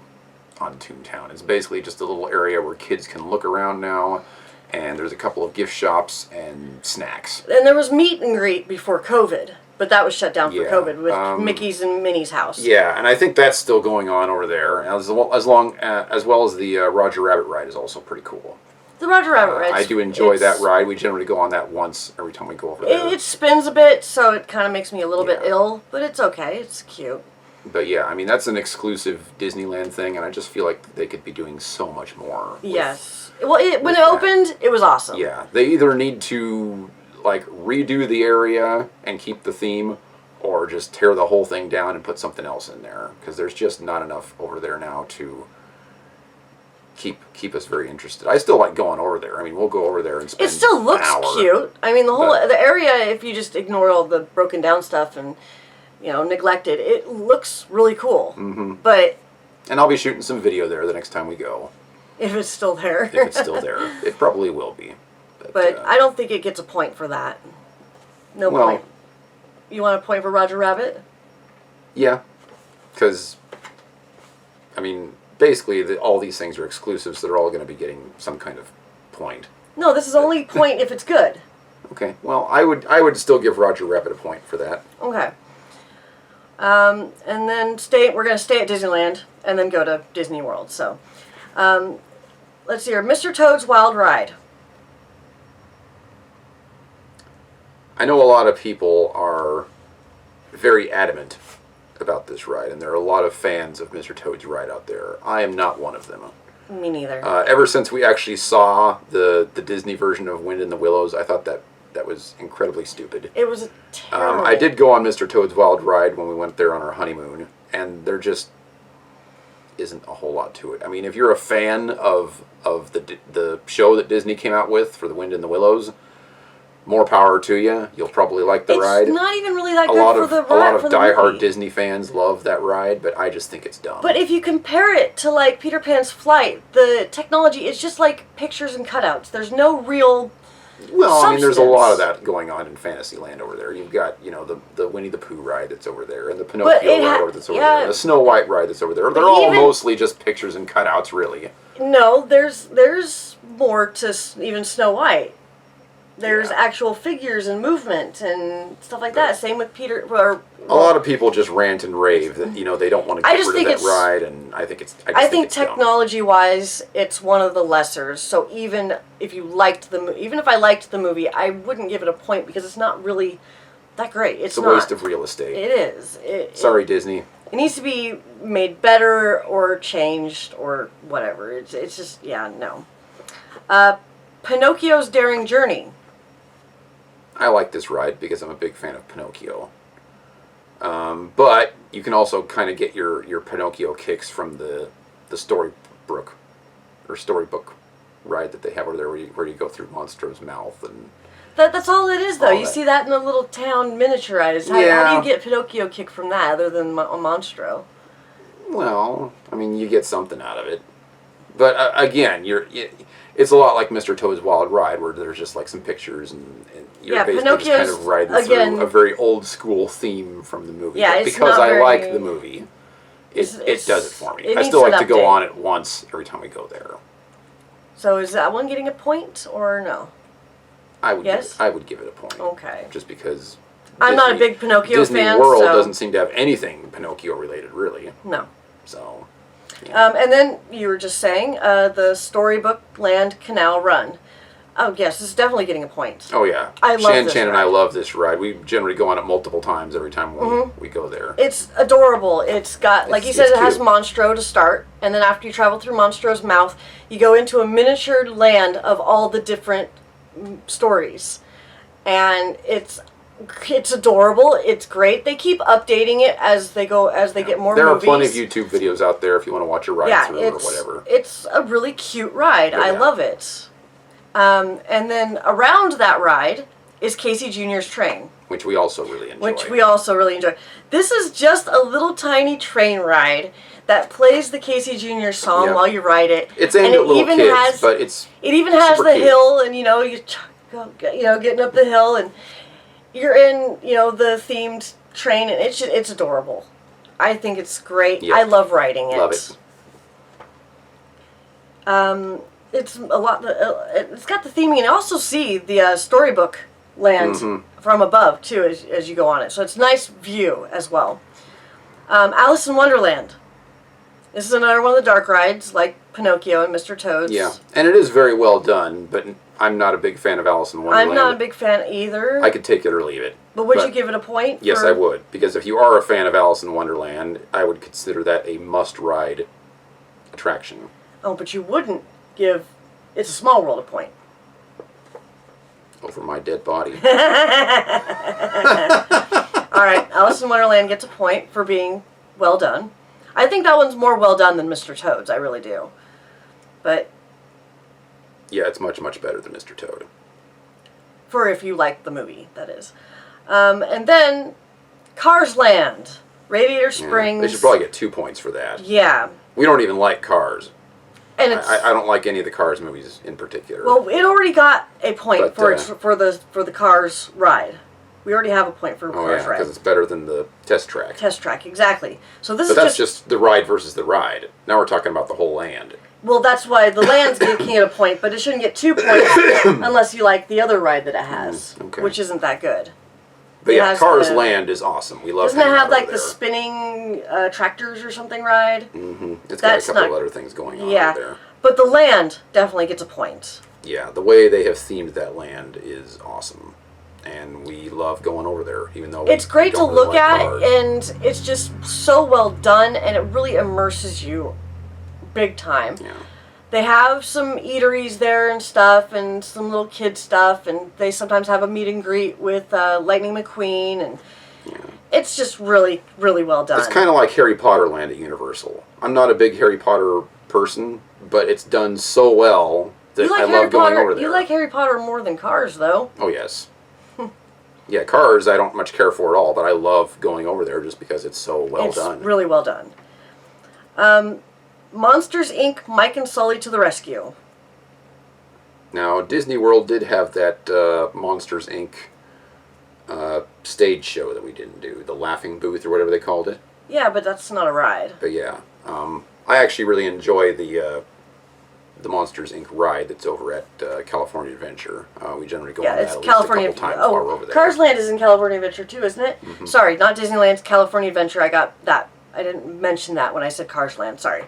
Toontown. It's basically just a little area where kids can look around now, and there's a couple of gift shops and snacks. And there was meet and greet before COVID, but that was shut down for COVID with Mickey's and Minnie's house. Yeah, and I think that's still going on over there, as well as the Roger Rabbit ride is also pretty cool. The Roger Rabbit ride. I do enjoy that ride. We generally go on that once every time we go over there. It spins a bit, so it kind of makes me a little bit ill, but it's okay. It's cute. But yeah, I mean, that's an exclusive Disneyland thing, and I just feel like they could be doing so much more. Yes. Well, when it opened, it was awesome. Yeah. They either need to, redo the area and keep the theme, or just tear the whole thing down and put something else in there. Because there's just not enough over there now to keep us very interested. I still like going over there. I mean, we'll go over there and spend It still looks cute. I mean, the area, if you just ignore all the broken down stuff and... neglected. It looks really cool. Mm-hmm. But... And I'll be shooting some video there the next time we go. If it's still there. If it's still there. It probably will be. But I don't think it gets a point for that. No point. You want a point for Roger Rabbit? Yeah. Because, I mean, basically all these things are exclusive, so they're all going to be getting some kind of point. No, this is only point if it's good. Okay. Well, I would still give Roger Rabbit a point for that. Okay. And then we're going to stay at Disneyland and then go to Disney World. So, let's see here. Mr. Toad's Wild Ride. I know a lot of people are very adamant about this ride, and there are a lot of fans of Mr. Toad's ride out there. I am not one of them. Me neither. Ever since we actually saw the Disney version of Wind in the Willows, I thought that was incredibly stupid. It was terrible. I did go on Mr. Toad's Wild Ride when we went there on our honeymoon, and there just isn't a whole lot to it. I mean, if you're a fan of the show that Disney came out with for the Wind in the Willows, more power to you. You'll probably like the ride. It's not even really that good for the ride. A lot of diehard Disney fans love that ride, but I just think it's dumb. But if you compare it to Peter Pan's Flight, the technology is just like pictures and cutouts. There's no real substance. I mean, there's a lot of that going on in Fantasyland over there. You've got, the Winnie the Pooh ride that's over there, and the Pinocchio ride that's over there, and the Snow White ride that's over there. They're all mostly just pictures and cutouts, really. No, there's more to even Snow White. There's actual figures and movement and stuff like that. Same with Peter. A lot of people just rant and rave that they don't want to get rid of that ride, and I think it's. I think technology-wise, it's one of the lessers. So even if I liked the movie, I wouldn't give it a point because it's not really that great. It's a waste of real estate. It is. Sorry, Disney. It needs to be made better or changed or whatever. It's just no. Pinocchio's Daring Journey. I like this ride because I'm a big fan of Pinocchio. But you can also kind of get your Pinocchio kicks from the storybook ride that they have over there, where you go through Monstro's mouth and. That's all it is, though. You that. see that in the little town miniature ride. How do you get Pinocchio kick from that other than a Monstro? Well, I mean, you get something out of it. But again, it's a lot like Mr. Toad's Wild Ride, where there's just like some pictures and you're basically just kind of riding through a very old school theme from the movie. Yeah, but because I like the movie, it does it for me. I still like to go on it once every time we go there. So is that one getting a point or no? I would give it a point. Okay. Just because I'm not a big Pinocchio fan. DisneyWorld doesn't seem to have anything Pinocchio related, really. No. So. Yeah. And then you were just saying the Storybook Land Canal Run. Oh yes, this is definitely getting a point. Oh yeah, I love this Shan ride. and I love this ride. We generally go on it multiple times every time we go there. It's adorable. It's got, like you said, it has Monstro to start, and then after you travel through Monstro's mouth, you go into a miniature land of all the different stories, and it's adorable. It's great. They keep updating it as they go, as they get more movies. There are plenty of YouTube videos out there if you want to watch a ride through or whatever. It's a really cute ride. I love it. And then around that ride is Casey Jr.'s train. Which we also really enjoy. This is just a little tiny train ride that plays the Casey Jr. song while you ride it. It's aimed at little kids, but it even has the hill, and you getting up the hill, and you're in the themed train, and it's adorable. I think it's great. Yep. I love riding it. Love it. It's a lot. It's got the theming, and you also see the Storybook Land from above too as you go on it. So it's a nice view as well. Alice in Wonderland. This is another one of the dark rides, like Pinocchio and Mr. Toad's. Yeah, and it is very well done, but I'm not a big fan of Alice in Wonderland. I'm not a big fan either. I could take it or leave it. But would you give it a point? Yes, I would. Because if you are a fan of Alice in Wonderland, I would consider that a must-ride attraction. Oh, but you wouldn't give It's a Small World a point. Over my dead body. All right, Alice in Wonderland gets a point for being well done. I think that one's more well done than Mr. Toad's. I really do. But yeah, it's much, much better than Mr. Toad. For if you like the movie, that is. And then Cars Land, Radiator Springs. They should probably get 2 points for that. Yeah. We don't even like Cars. And I don't like any of the Cars movies in particular. Well, it already got a point for the Cars ride. We already have a point for Cars ride. because it's better than the test track. Test track, exactly. So this but that's just the ride versus the ride. Now we're talking about the whole land. Well, that's why the land's can get a point, but it shouldn't get 2 points unless you like the other ride that it has, which isn't that good. But yeah, Cars Land is awesome. We love. Doesn't it have like the spinning tractors or something ride? Mm-hmm. It's got a couple of other things going on over there. But the land definitely gets a point. Yeah, the way they have themed that land is awesome. And we love going over there, even though it's great to look at, and it's just so well done, and it really immerses you big time. Yeah. They have some eateries there and stuff, and some little kid stuff, and they sometimes have a meet and greet with Lightning McQueen, and it's just really, really well done. It's kind of like Harry Potter Land at Universal. I'm not a big Harry Potter person, but it's done so well that I love going over there. You like Harry Potter more than Cars, though. Oh, yes. Yeah, Cars I don't much care for at all, but I love going over there just because it's so well done. It's really well done. Monsters, Inc., Mike and Sully to the Rescue. Now, Disney World did have that Monsters, Inc. Stage show that we didn't do, the Laughing Booth or whatever they called it. Yeah, but that's not a ride. But yeah, I actually really enjoy the Monsters, Inc. ride that's over at California Adventure. We generally go on that at least a couple times while we're over there. Cars Land is in California Adventure too, isn't it? Mm-hmm. Sorry, not Disneyland's California Adventure. I got that. I didn't mention that when I said Cars Land. Sorry.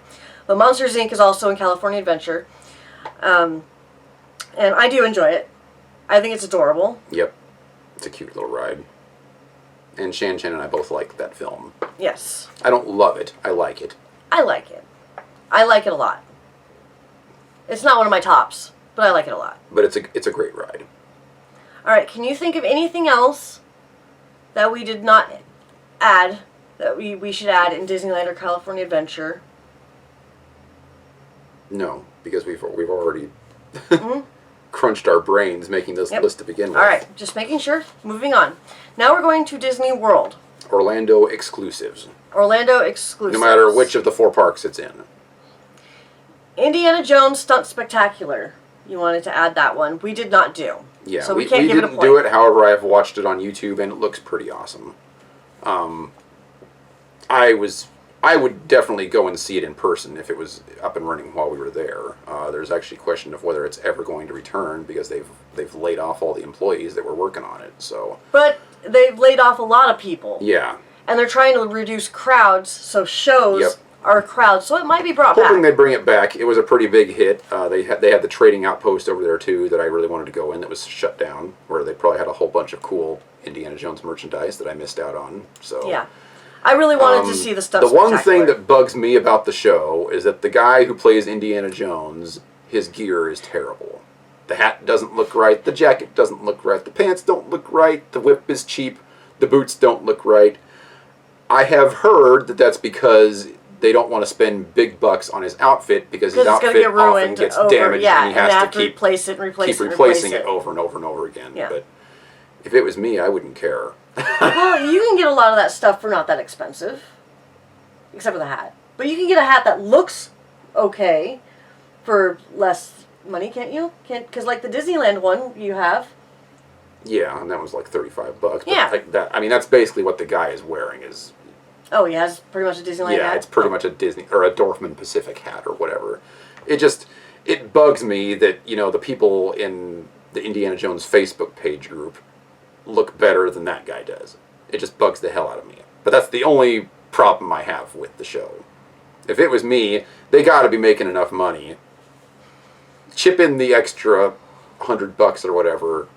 But Monsters, Inc. is also in California Adventure. And I do enjoy it. I think it's adorable. Yep. It's a cute little ride. And Shan and I both like that film. Yes. I don't love it. I like it. I like it. I like it a lot. It's not one of my tops, but I like it a lot. But it's a great ride. All right, can you think of anything else that we did not add, that we should add in Disneyland or California Adventure? No, because we've already crunched our brains making this list to begin with. All right, just making sure. Moving on. Now we're going to Disney World. Orlando exclusives. Orlando exclusives. No matter which of the 4 parks it's in. Indiana Jones Stunt Spectacular. You wanted to add that one. We did not do. Yeah, so we can't give it a point. We didn't do it. However, I've watched it on YouTube and it looks pretty awesome. I would definitely go and see it in person if it was up and running while we were there. There's actually a question of whether it's ever going to return because they've laid off all the employees that were working on it. So, but they've laid off a lot of people. Yeah. And they're trying to reduce crowds, so shows are crowds, so it might be brought back. Hoping they bring it back. It was a pretty big hit. They had the trading outpost over there too that I really wanted to go in that was shut down, where they probably had a whole bunch of cool Indiana Jones merchandise that I missed out on. So yeah. I really wanted to see the stuff. The one thing that bugs me about the show is that the guy who plays Indiana Jones, his gear is terrible. The hat doesn't look right, the jacket doesn't look right, the pants don't look right, the whip is cheap, the boots don't look right. I have heard that that's because they don't want to spend big bucks on his outfit because his outfit often gets damaged and he has to keep replacing it over and over and over again. Yeah. But if it was me, I wouldn't care. Well, you can get a lot of that stuff for not that expensive, except for the hat. But you can get a hat that looks okay for less money, can't you? Because like the Disneyland one you have. Yeah, and that was like $35. But yeah. Like that, I mean, that's basically what the guy is wearing is. Oh, he has pretty much a Disneyland hat? Yeah, it's pretty much a Disney, or a Dorfman Pacific hat or whatever. It bugs me that, the people in the Indiana Jones Facebook page group look better than that guy does. It just bugs the hell out of me. But that's the only problem I have with the show. If it was me, they gotta be making enough money. Chip in the extra $100 or whatever.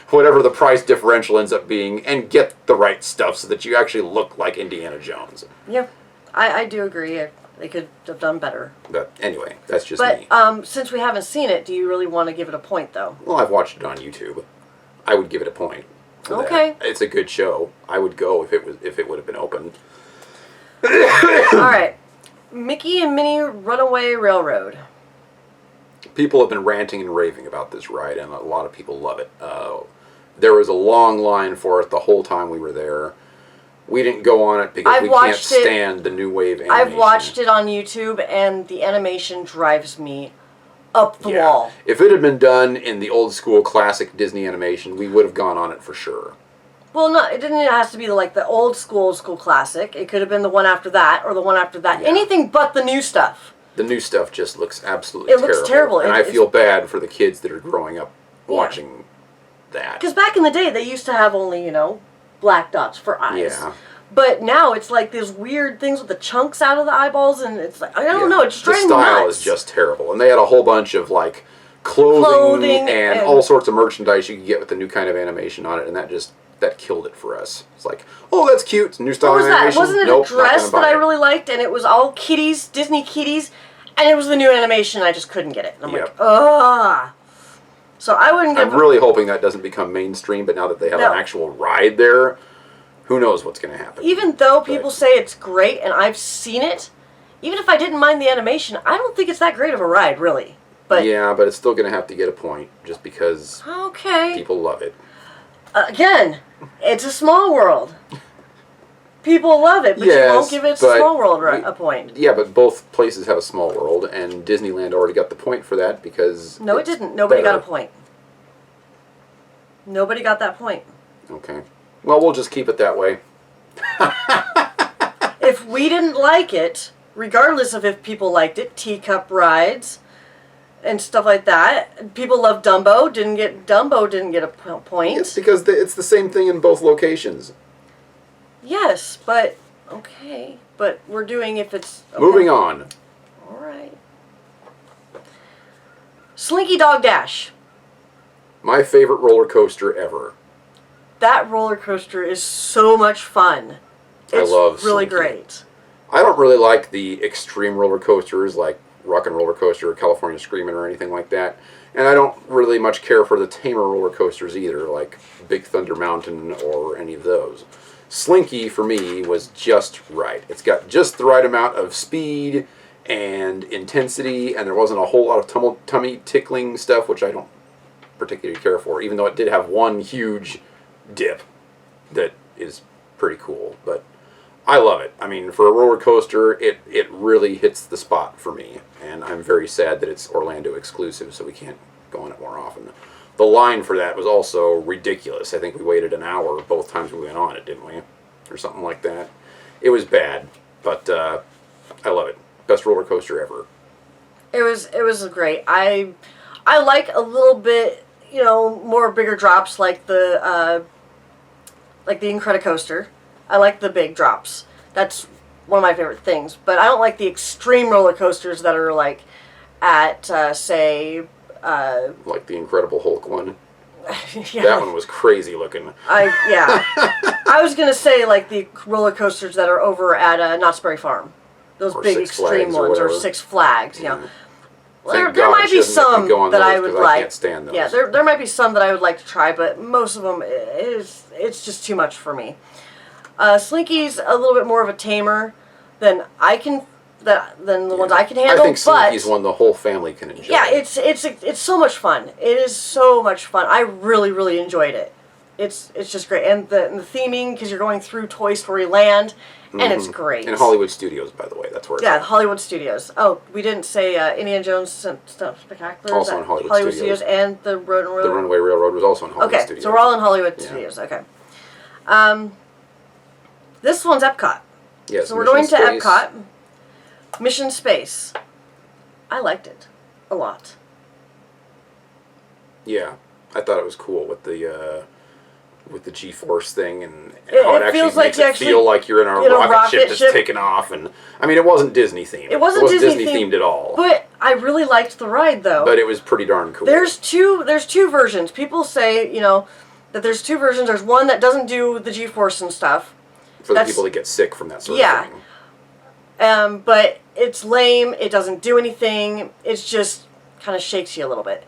Whatever the price differential ends up being, and get the right stuff so that you actually look like Indiana Jones. Yeah, I do agree. They could have done better. But anyway, that's just me. But since we haven't seen it, do you really want to give it a point, though? Well, I've watched it on YouTube. I would give it a point. Okay. It's a good show. I would go if it would have been open. All right. Mickey and Minnie Runaway Railroad. People have been ranting and raving about this ride, and a lot of people love it. There was a long line for it the whole time we were there. We didn't go on it because we can't stand the new wave animation. I've watched it on YouTube, and the animation drives me up the wall. If it had been done in the old school classic Disney animation, we would have gone on it for sure. Well, no, it didn't have to be like the old school classic. It could have been the one after that, or the one after that. Yeah. Anything but the new stuff. The new stuff just looks absolutely terrible. It looks terrible. And I feel bad for the kids that are growing up watching that. Because back in the day, they used to have only, black dots for eyes. Yeah. But now it's like these weird things with the chunks out of the eyeballs, and it's like, I don't know, it's driving me nuts. The style is just terrible. And they had a whole bunch of, like, clothing and all sorts of merchandise you could get with the new kind of animation on it, and that killed it for us. It's like, oh, that's cute, it's a new style of animation. Wasn't it a dress that I really liked, and it was all kitties, Disney kitties, and it was the new animation, and I just couldn't get it. And I'm like, ugh. So I wouldn't give I'm really hoping that doesn't become mainstream, but now that they have an actual ride there, who knows what's going to happen. Even though people say it's great, and I've seen it, even if I didn't mind the animation, I don't think it's that great of a ride, really. But yeah, but it's still going to have to get a point, just because people love it. Again, it's a small world. People love it, but you won't give it a small world a point. Yeah, but both places have a small world, and Disneyland already got the point for that because... No, it didn't. Nobody got a point. Nobody got that point. Okay. Well, we'll just keep it that way. If we didn't like it, regardless of if people liked it, teacup rides and stuff like that. People love Dumbo. Dumbo didn't get a point. It's because it's the same thing in both locations. Yes, but okay. But we're doing if it's okay. Moving on. All right. Slinky Dog Dash. My favorite roller coaster ever. That roller coaster is so much fun. I love really Slinky. Great. I don't really like the extreme roller coasters like Rock and Roller Coaster or California Screamin' or anything like that. And I don't really much care for the tamer roller coasters either, like Big Thunder Mountain or any of those. Slinky, for me, was just right. It's got just the right amount of speed and intensity, and there wasn't a whole lot of tummy tickling stuff, which I don't particularly care for, even though it did have one huge dip that is pretty cool. But I love it. I mean, for a roller coaster, it really hits the spot for me, and I'm very sad that it's Orlando exclusive, so we can't go on it more often. The line for that was also ridiculous. I think we waited an hour both times we went on it, didn't we? Or something like that. It was bad, but I love it. Best roller coaster ever. It was great. I like a little bit, more bigger drops like the Incredicoaster. I like the big drops. That's one of my favorite things. But I don't like the extreme roller coasters that are like at say like the Incredible Hulk one. Yeah. That one was crazy looking. I was gonna say like the roller coasters that are over at Knott's Berry Farm. Those or big Six extreme Flags ones, or whatever. Six Flags, Yeah. Well, there might be some that I would like. I can't stand those. Yeah, there might be some that I would like to try, but most of them it's just too much for me. Slinky's a little bit more of a tamer than the ones I can handle. I think Slinky's one the whole family can enjoy. Yeah, it's so much fun. It is so much fun. I really enjoyed it. It's just great, and the theming, because you're going through Toy Story Land, and it's great. In Hollywood Studios, by the way, that's where it's at. Hollywood Studios. Oh, we didn't say Indiana Jones Spectacular. Also in Hollywood Studios. And the Road and Road. The Runaway Railroad was also in Hollywood Studios. Okay, so we're all in Hollywood Studios. Okay. This one's Epcot. Yes. So we're going to Epcot. Mission Space. I liked it a lot. Yeah, I thought it was cool with the G-force thing and how it actually makes it feel like you're in a rocket ship that's taking off. And I mean, it wasn't Disney themed. It wasn't Disney themed at all. But I really liked the ride, though. But it was pretty darn cool. There's two versions. People say, that there's two versions. There's one that doesn't do the G-force and stuff. For the people that get sick from that sort of thing. But it's lame. It doesn't do anything. It's just kind of shakes you a little bit.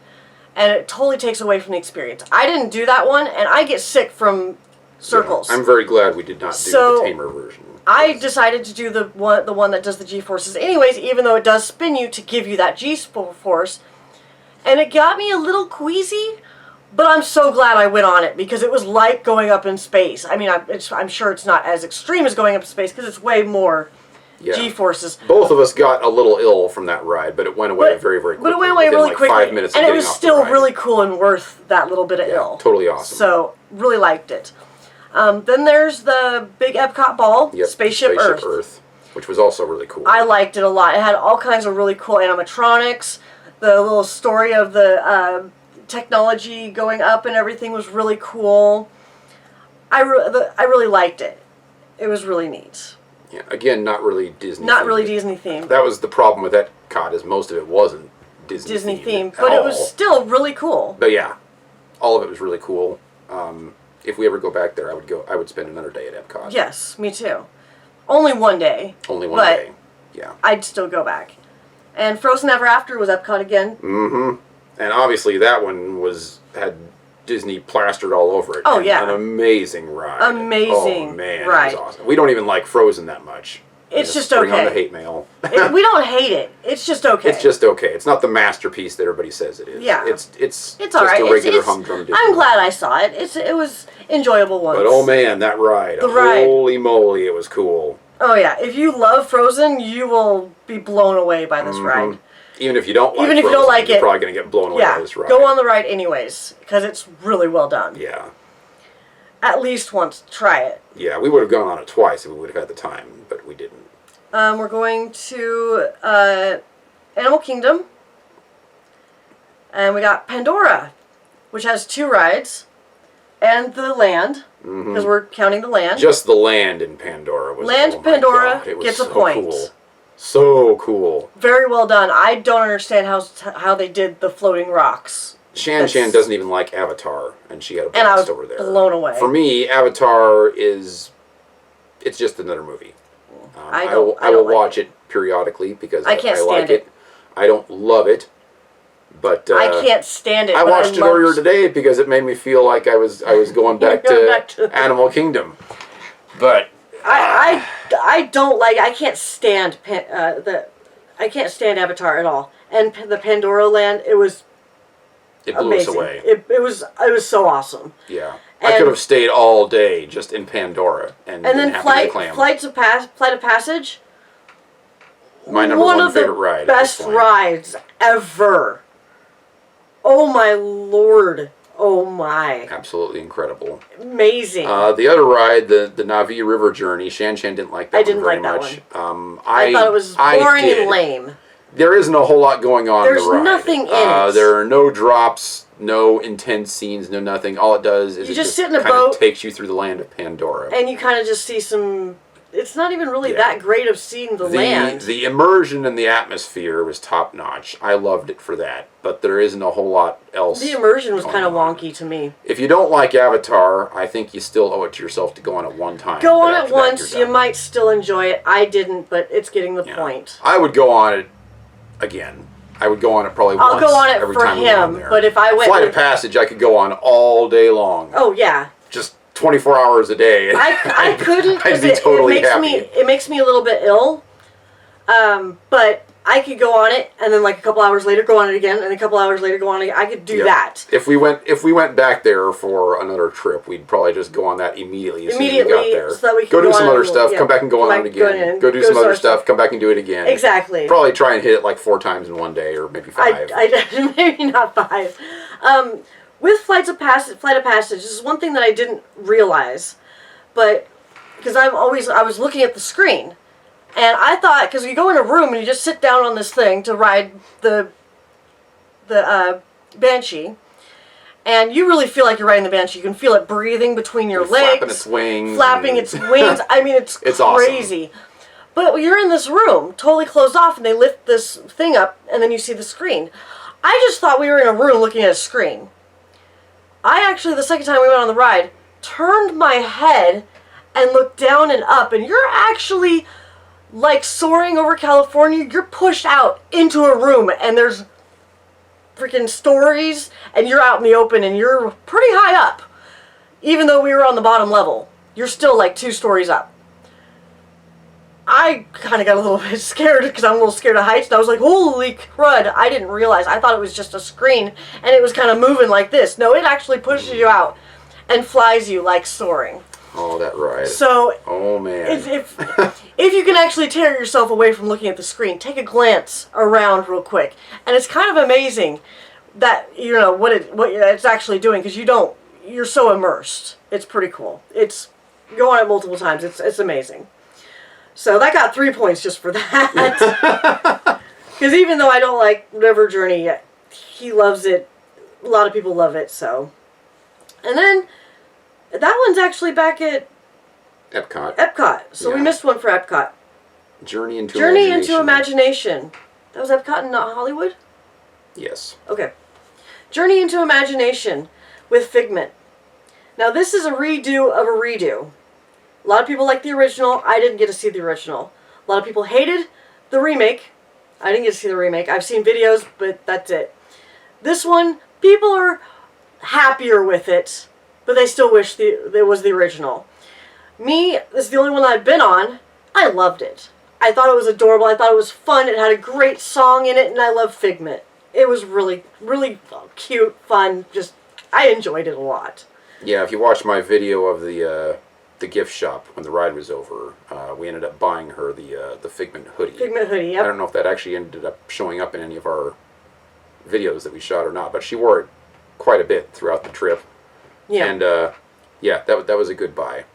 And it totally takes away from the experience. I didn't do that one, and I get sick from circles. Yeah, I'm very glad we did not do the tamer version. I decided to do the one that does the G-forces anyways, even though it does spin you to give you that G-force. And it got me a little queasy, but I'm so glad I went on it, because it was like going up in space. I mean, I'm sure it's not as extreme as going up in space, because it's way more G-forces. Both of us got a little ill from that ride, but it went away very, very quickly. But it went away really quickly. 5 minutes and it was still really cool and worth that little bit of ill. Totally awesome. So, really liked it. Then there's the big Epcot ball, Spaceship Earth, which was also really cool. I liked it a lot. It had all kinds of really cool animatronics. The little story of the technology going up and everything was really cool. I really liked it. It was really neat. Yeah, again, not really Disney. Not really Disney themed. That was the problem with Epcot, is most of it wasn't Disney themed, but it was still really cool. But yeah, all of it was really cool. If we ever go back there, I would spend another day at Epcot. Yes, me too. Only one day. Only one day. Yeah. I'd still go back. And Frozen Ever After was Epcot again. Mm-hmm. And obviously that one had Disney plastered all over it. Oh, yeah. An amazing ride. Amazing Oh, man, ride. It was awesome. We don't even like Frozen that much. It's just bring okay. on the hate mail. We don't hate it. It's just okay. It's just okay. It's not the masterpiece that everybody says it is. Yeah. It's just all right. a regular humdrum Disney. I'm glad I saw it. It was enjoyable once. But oh man, that ride. Holy moly, it was cool. Oh yeah. If you love Frozen, you will be blown away by this ride. Even if you don't like Frozen, you're probably going to get blown away by this ride. Go on the ride anyways, because it's really well done. Yeah. At least once. Try it. Yeah, we would have gone on it twice if we would have had the time, but we didn't. We're going to Animal Kingdom. And we got Pandora, which has 2 rides. And the land, because we're counting the land. Just the land in Pandora was Pandora gets a point. Cool. So cool. Very well done. I don't understand how they did the floating rocks. Shan doesn't even like Avatar, and she had a blast over there. Blown away. For me, Avatar it's just another movie. I will watch it periodically because I like it. I don't love it, But I can't stand it. I watched it earlier today because it made me feel like I was going back to Animal Kingdom. But I don't like. I can't stand I can't stand Avatar at all. And the Pandora Land, it was blew amazing. us away. It was so awesome. Yeah. I could have stayed all day just in Pandora and then Flight of Passage. My number one favorite ride. Best rides ever. Oh my Lord. Oh my. Absolutely incredible. Amazing. The other ride, the Na'vi River Journey, Shan didn't like that one very much. I thought it was boring and lame. There isn't a whole lot going on in the ride. There's nothing in it. There are no drops, no intense scenes, no nothing. All it does is you it just sit in a boat, takes you through the land of Pandora. And you kind of just see some... It's not even really that great of seeing the land. The immersion and the atmosphere was top-notch. I loved it for that. But there isn't a whole lot else. The immersion was kind of wonky to me. If you don't like Avatar, I think you still owe it to yourself to go on it one time. Go on it once. You might still enjoy it. I didn't, but it's getting the point. I would go on it again. I would go on it probably once. I'll go on it every for time we went on him, there. but if I went... Flight of Passage, I could go on all day long. Oh, yeah. Just 24 hours a day. I couldn't, I'd be totally happy. It makes me a little bit ill. But I could go on it, and then like a couple hours later go on it again, and a couple hours later go on it. I could do that. If we went back there for another trip, we'd probably just go on that immediately as soon as we got there. So that we can go do some other stuff, come back and go on it again. Go do some other stuff, come back and do it again. Exactly. Probably try and hit it like 4 times in one day, or maybe 5. Maybe not 5. With Flight of Passage, this is one thing that I didn't realize, but because I was looking at the screen, and I thought, because you go in a room and you just sit down on this thing to ride the Banshee, and you really feel like you're riding the Banshee. You can feel it breathing between your legs, flapping its wings. I mean, it's crazy. Awesome. But you're in this room, totally closed off, and they lift this thing up, and then you see the screen. I just thought we were in a room looking at a screen. I actually, the second time we went on the ride, turned my head and looked down and up, and you're actually like soaring over California. You're pushed out into a room, and there's freaking stories, and you're out in the open, and you're pretty high up. Even though we were on the bottom level, you're still like 2 stories up. I kind of got a little bit scared because I'm a little scared of heights, and I was like, holy crud, I didn't realize. I thought it was just a screen, and it was kind of moving like this. No, it actually pushes you out and flies you like soaring. Oh, that ride. So, oh man. If you can actually tear yourself away from looking at the screen, take a glance around real quick. And it's kind of amazing that, you know, what it's actually doing, because you're so immersed. It's pretty cool. Go on it multiple times. It's amazing. So that got 3 points just for that. Because even though I don't like River Journey, he loves it. A lot of people love it, so. And then, that one's actually back at Epcot. So we missed one for Epcot. Journey into Imagination. That was Epcot and not Hollywood? Yes. Okay. Journey into Imagination with Figment. Now this is a redo of a redo. A lot of people like the original. I didn't get to see the original. A lot of people hated the remake. I didn't get to see the remake. I've seen videos, but that's it. This one, people are happier with it, but they still wish it was the original. Me, this is the only one that I've been on. I loved it. I thought it was adorable. I thought it was fun. It had a great song in it, and I love Figment. It was really, really cute, fun. Just, I enjoyed it a lot. Yeah, if you watch my video of the gift shop when the ride was over, we ended up buying her the Figment hoodie. Figment hoodie, yep. I don't know if that actually ended up showing up in any of our videos that we shot or not, but she wore it quite a bit throughout the trip. Yeah. And yeah, that was a good buy.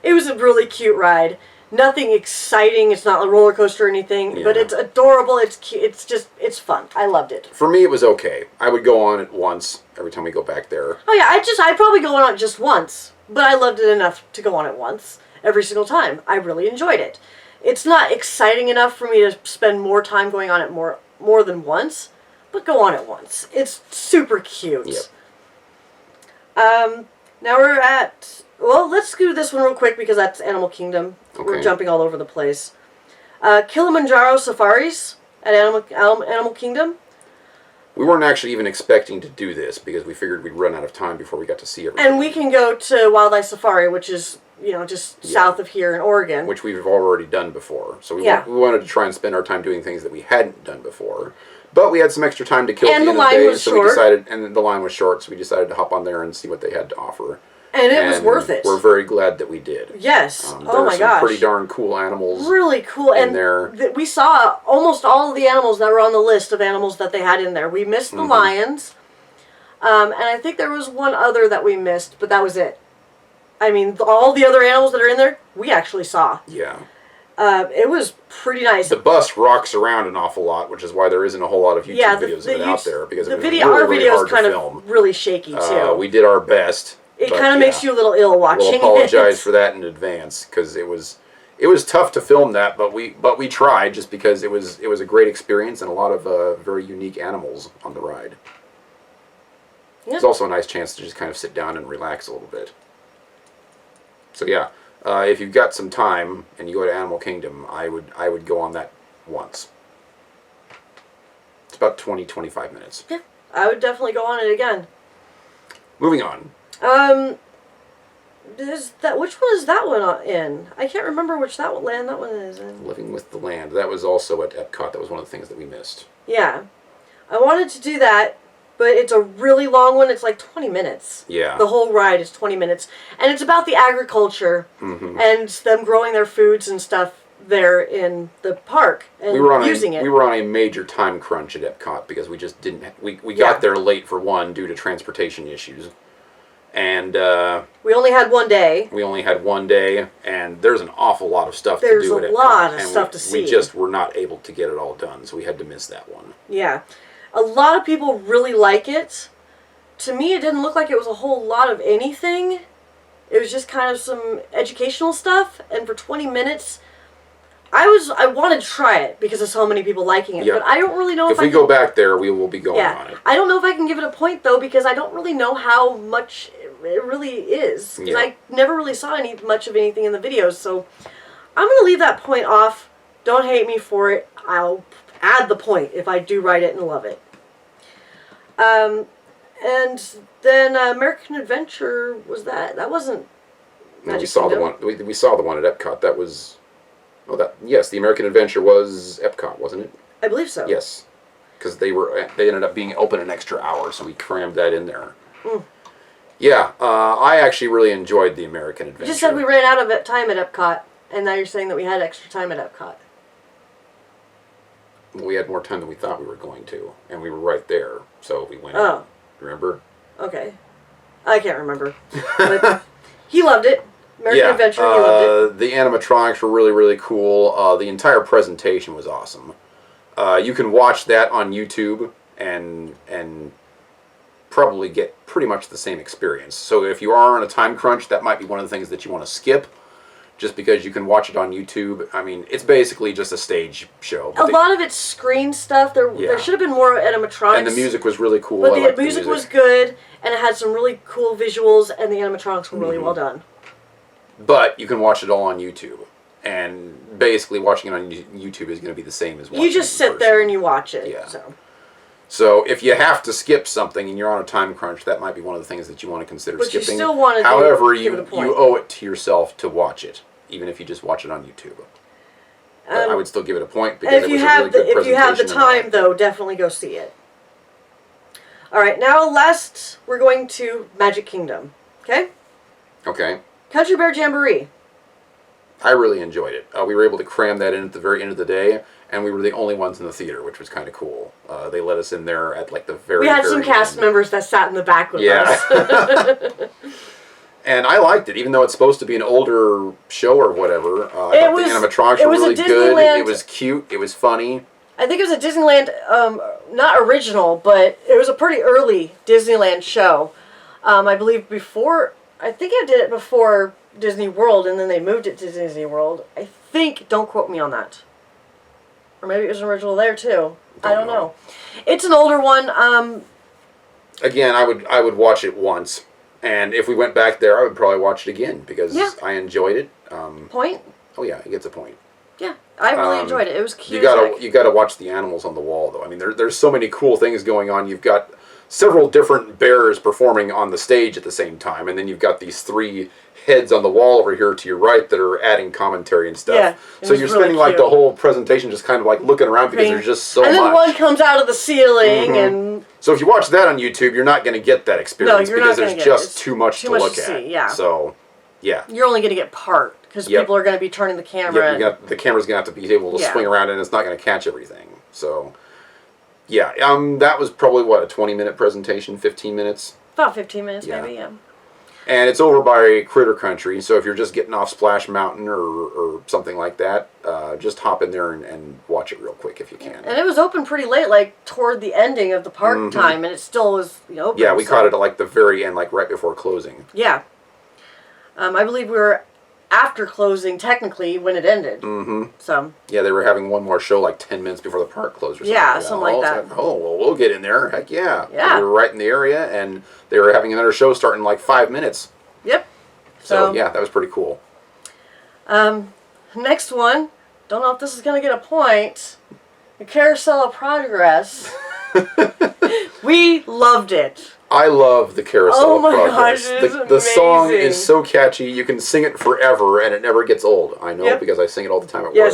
It was a really cute ride. Nothing exciting. It's not a roller coaster or anything, but it's adorable. It's cute. It's fun. I loved it. For me, it was okay. I would go on it once every time we go back there. Oh yeah, I'd probably go on it just once, but I loved it enough to go on it once every single time. I really enjoyed it. It's not exciting enough for me to spend more time going on it more than once, but go on it once. It's super cute. Yep. Now we're at. Well, let's do this one real quick because that's Animal Kingdom. Okay. We're jumping all over the place. Kilimanjaro Safaris at Animal Kingdom. We weren't actually even expecting to do this because we figured we'd run out of time before we got to see everything. And we can go to Wildlife Safari, which is, just south of here in Oregon. Which we've already done before. So we wanted to try and spend our time doing things that we hadn't done before. But we had some extra time to kill at the end of the day, so we decided, and the line was short, so we decided to hop on there and see what they had to offer. And it was worth it. We're very glad that we did. Yes. Oh my gosh. There are some pretty darn cool animals. Really cool. In there. We saw almost all of the animals that were on the list of animals that they had in there. We missed the lions. And I think there was one other that we missed, but that was it. I mean, all the other animals that are in there, we actually saw. Yeah. It was pretty nice. The bus rocks around an awful lot, which is why there isn't a whole lot of YouTube videos of it out there. Because our video is kind of really shaky, too. We did our best. It kind of makes you a little ill watching it. We'll apologize for that in advance, because it was tough to film that, but we tried just because it was a great experience and a lot of very unique animals on the ride. Yep. It's also a nice chance to just kind of sit down and relax a little bit. So yeah, if you've got some time and you go to Animal Kingdom, I would go on that once. It's about 20-25 minutes. Yeah, I would definitely go on it again. Moving on. Which one is that one in? I can't remember which land that one is in. Living with the Land. That was also at Epcot. That was one of the things that we missed. Yeah. I wanted to do that, but it's a really long one. It's like 20 minutes. Yeah. The whole ride is 20 minutes. And it's about the agriculture and them growing their foods and stuff there in the park and using it. We were on a major time crunch at Epcot because we just didn't... We got there late for one due to transportation issues. And we only had one day. We only had one day, and there's an awful lot of stuff to do at Epcot. There's a lot of stuff to see. We just were not able to get it all done, so we had to miss that one. Yeah. A lot of people really like it. To me, it didn't look like it was a whole lot of anything. It was just kind of some educational stuff, and for 20 minutes... I wanted to try it because of so many people liking it, but I don't really know if we go back there, we will be going on it. I don't know if I can give it a point, though, because I don't really know how much it really is. Because I never really saw much of anything in the videos, so I'm going to leave that point off. Don't hate me for it. I'll add the point if I do write it and love it. And then American Adventure, was that? That wasn't Magic Kingdom. We saw the one at Epcot. That was... Yes, the American Adventure was Epcot, wasn't it? I believe so. Yes, because they ended up being open an extra hour, so we crammed that in there. Mm. Yeah, I actually really enjoyed the American Adventure. You just said we ran out of time at Epcot, and now you're saying that we had extra time at Epcot. We had more time than we thought we were going to, and we were right there, so we went in. Remember? Okay. I can't remember. But he loved it. American Adventure, you loved it. The animatronics were really, really cool. The entire presentation was awesome. You can watch that on YouTube and probably get pretty much the same experience. So if you are on a time crunch, that might be one of the things that you want to skip, just because you can watch it on YouTube. I mean, it's basically just a stage show. A lot of it's screen stuff. There should have been more animatronics. And the music was really cool. But the music was good, and it had some really cool visuals, and the animatronics were really well done. But you can watch it all on YouTube. And basically watching it on YouTube is going to be the same as watching it You just sit there and you watch it. Yeah. So if you have to skip something and you're on a time crunch, that might be one of the things that you want to consider skipping. But you still want to However, give it a point. you owe it to yourself to watch it, even if you just watch it on YouTube. But I would still give it a point because it was a really good presentation. If you have the time, though, definitely go see it. All right, now last we're going to Magic Kingdom. Okay? Okay. Country Bear Jamboree. I really enjoyed it. We were able to cram that in at the very end of the day, and we were the only ones in the theater, which was kind of cool. They let us in there at like the very end. We had some cast members that sat in the back with us. And I liked it, even though it's supposed to be an older show or whatever. I thought the animatronics were really good. It was cute. It was funny. I think it was a Disneyland, not original, but it was a pretty early Disneyland show. I believe before... I think I did it before Disney World, and then they moved it to Disney World. I think, don't quote me on that. Or maybe it was original there, too. I don't know. It's an older one. Again, I would watch it once. And if we went back there, I would probably watch it again, because I enjoyed it. Point? Oh, yeah, it gets a point. Yeah, I really enjoyed it. It was cute. You gotta watch the animals on the wall, though. I mean, there's so many cool things going on. You've got several different bears performing on the stage at the same time, and then you've got these 3 heads on the wall over here to your right that are adding commentary and stuff. Yeah, so you're spending like the whole presentation just kind of like looking around because there's just so much. And then one comes out of the ceiling and... So if you watch that on YouTube, you're not going to get that experience because there's just too much to look at. Yeah. So, yeah. You're only going to get part because people are going to be turning the camera. The camera's going to have to be able to swing around and it's not going to catch everything. So, yeah. That was probably, what, a 20-minute presentation, 15 minutes? About 15 minutes maybe, yeah. And it's over by Critter Country, so if you're just getting off Splash Mountain or something like that, just hop in there and watch it real quick if you can. And it was open pretty late, like toward the ending of the park time, and it still was open. Yeah, we caught it at like the very end, like right before closing. Yeah. I believe we were after closing, technically, when it ended. Mm-hmm. So. Yeah, they were having one more show like 10 minutes before the park closed or something. Yeah, something like that. Like, oh, well, we'll get in there. Heck yeah. Yeah. We were right in the area, and they were having another show starting in like 5 minutes. Yep. So, yeah, that was pretty cool. Next one, don't know if this is going to get a point. The Carousel of Progress. We loved it. I love the Carousel of Progress. Gosh, it is the song amazing. is so catchy. You can sing it forever, and it never gets old. I know because I sing it all the time at work.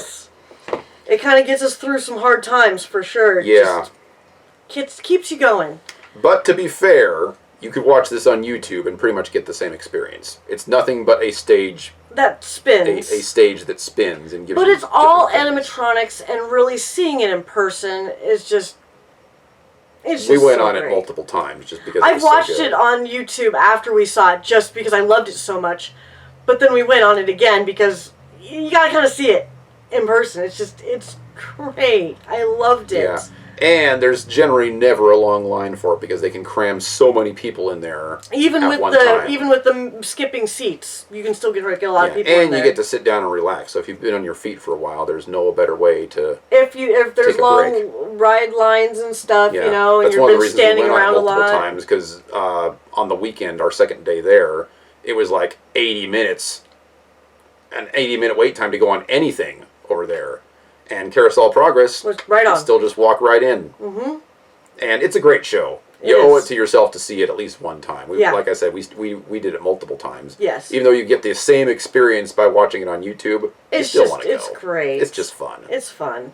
It kind of gets us through some hard times for sure. Yeah. Just keeps you going. But to be fair, you could watch this on YouTube and pretty much get the same experience. It's nothing but a stage that spins. A stage that spins and gives But you it's all things. animatronics, and really seeing it in person is just... We went on it multiple times just because I've watched it on YouTube after we saw it just because I loved it so much. But then we went on it again because you gotta kind of see it in person. It's great. I loved it. Yeah. And there's generally never a long line for it because they can cram so many people in there. Even with the skipping seats, you can still get a lot of people in there. And you get to sit down and relax. So if you've been on your feet for a while, there's no better way to if there's long ride lines and stuff, and that's you've one of the been reasons standing we went around on a lot. multiple times because on the weekend, our second day there, it was like 80 minutes, an 80-minute wait time to go on anything over there. And Carousel of Progress, was right on. Still just walk right in. Mm-hmm. And it's a great show. You owe it to yourself to see it at least one time. Like I said, we did it multiple times. Yes. Even though you get the same experience by watching it on YouTube, you still want to go. It's great. It's just fun. It's fun.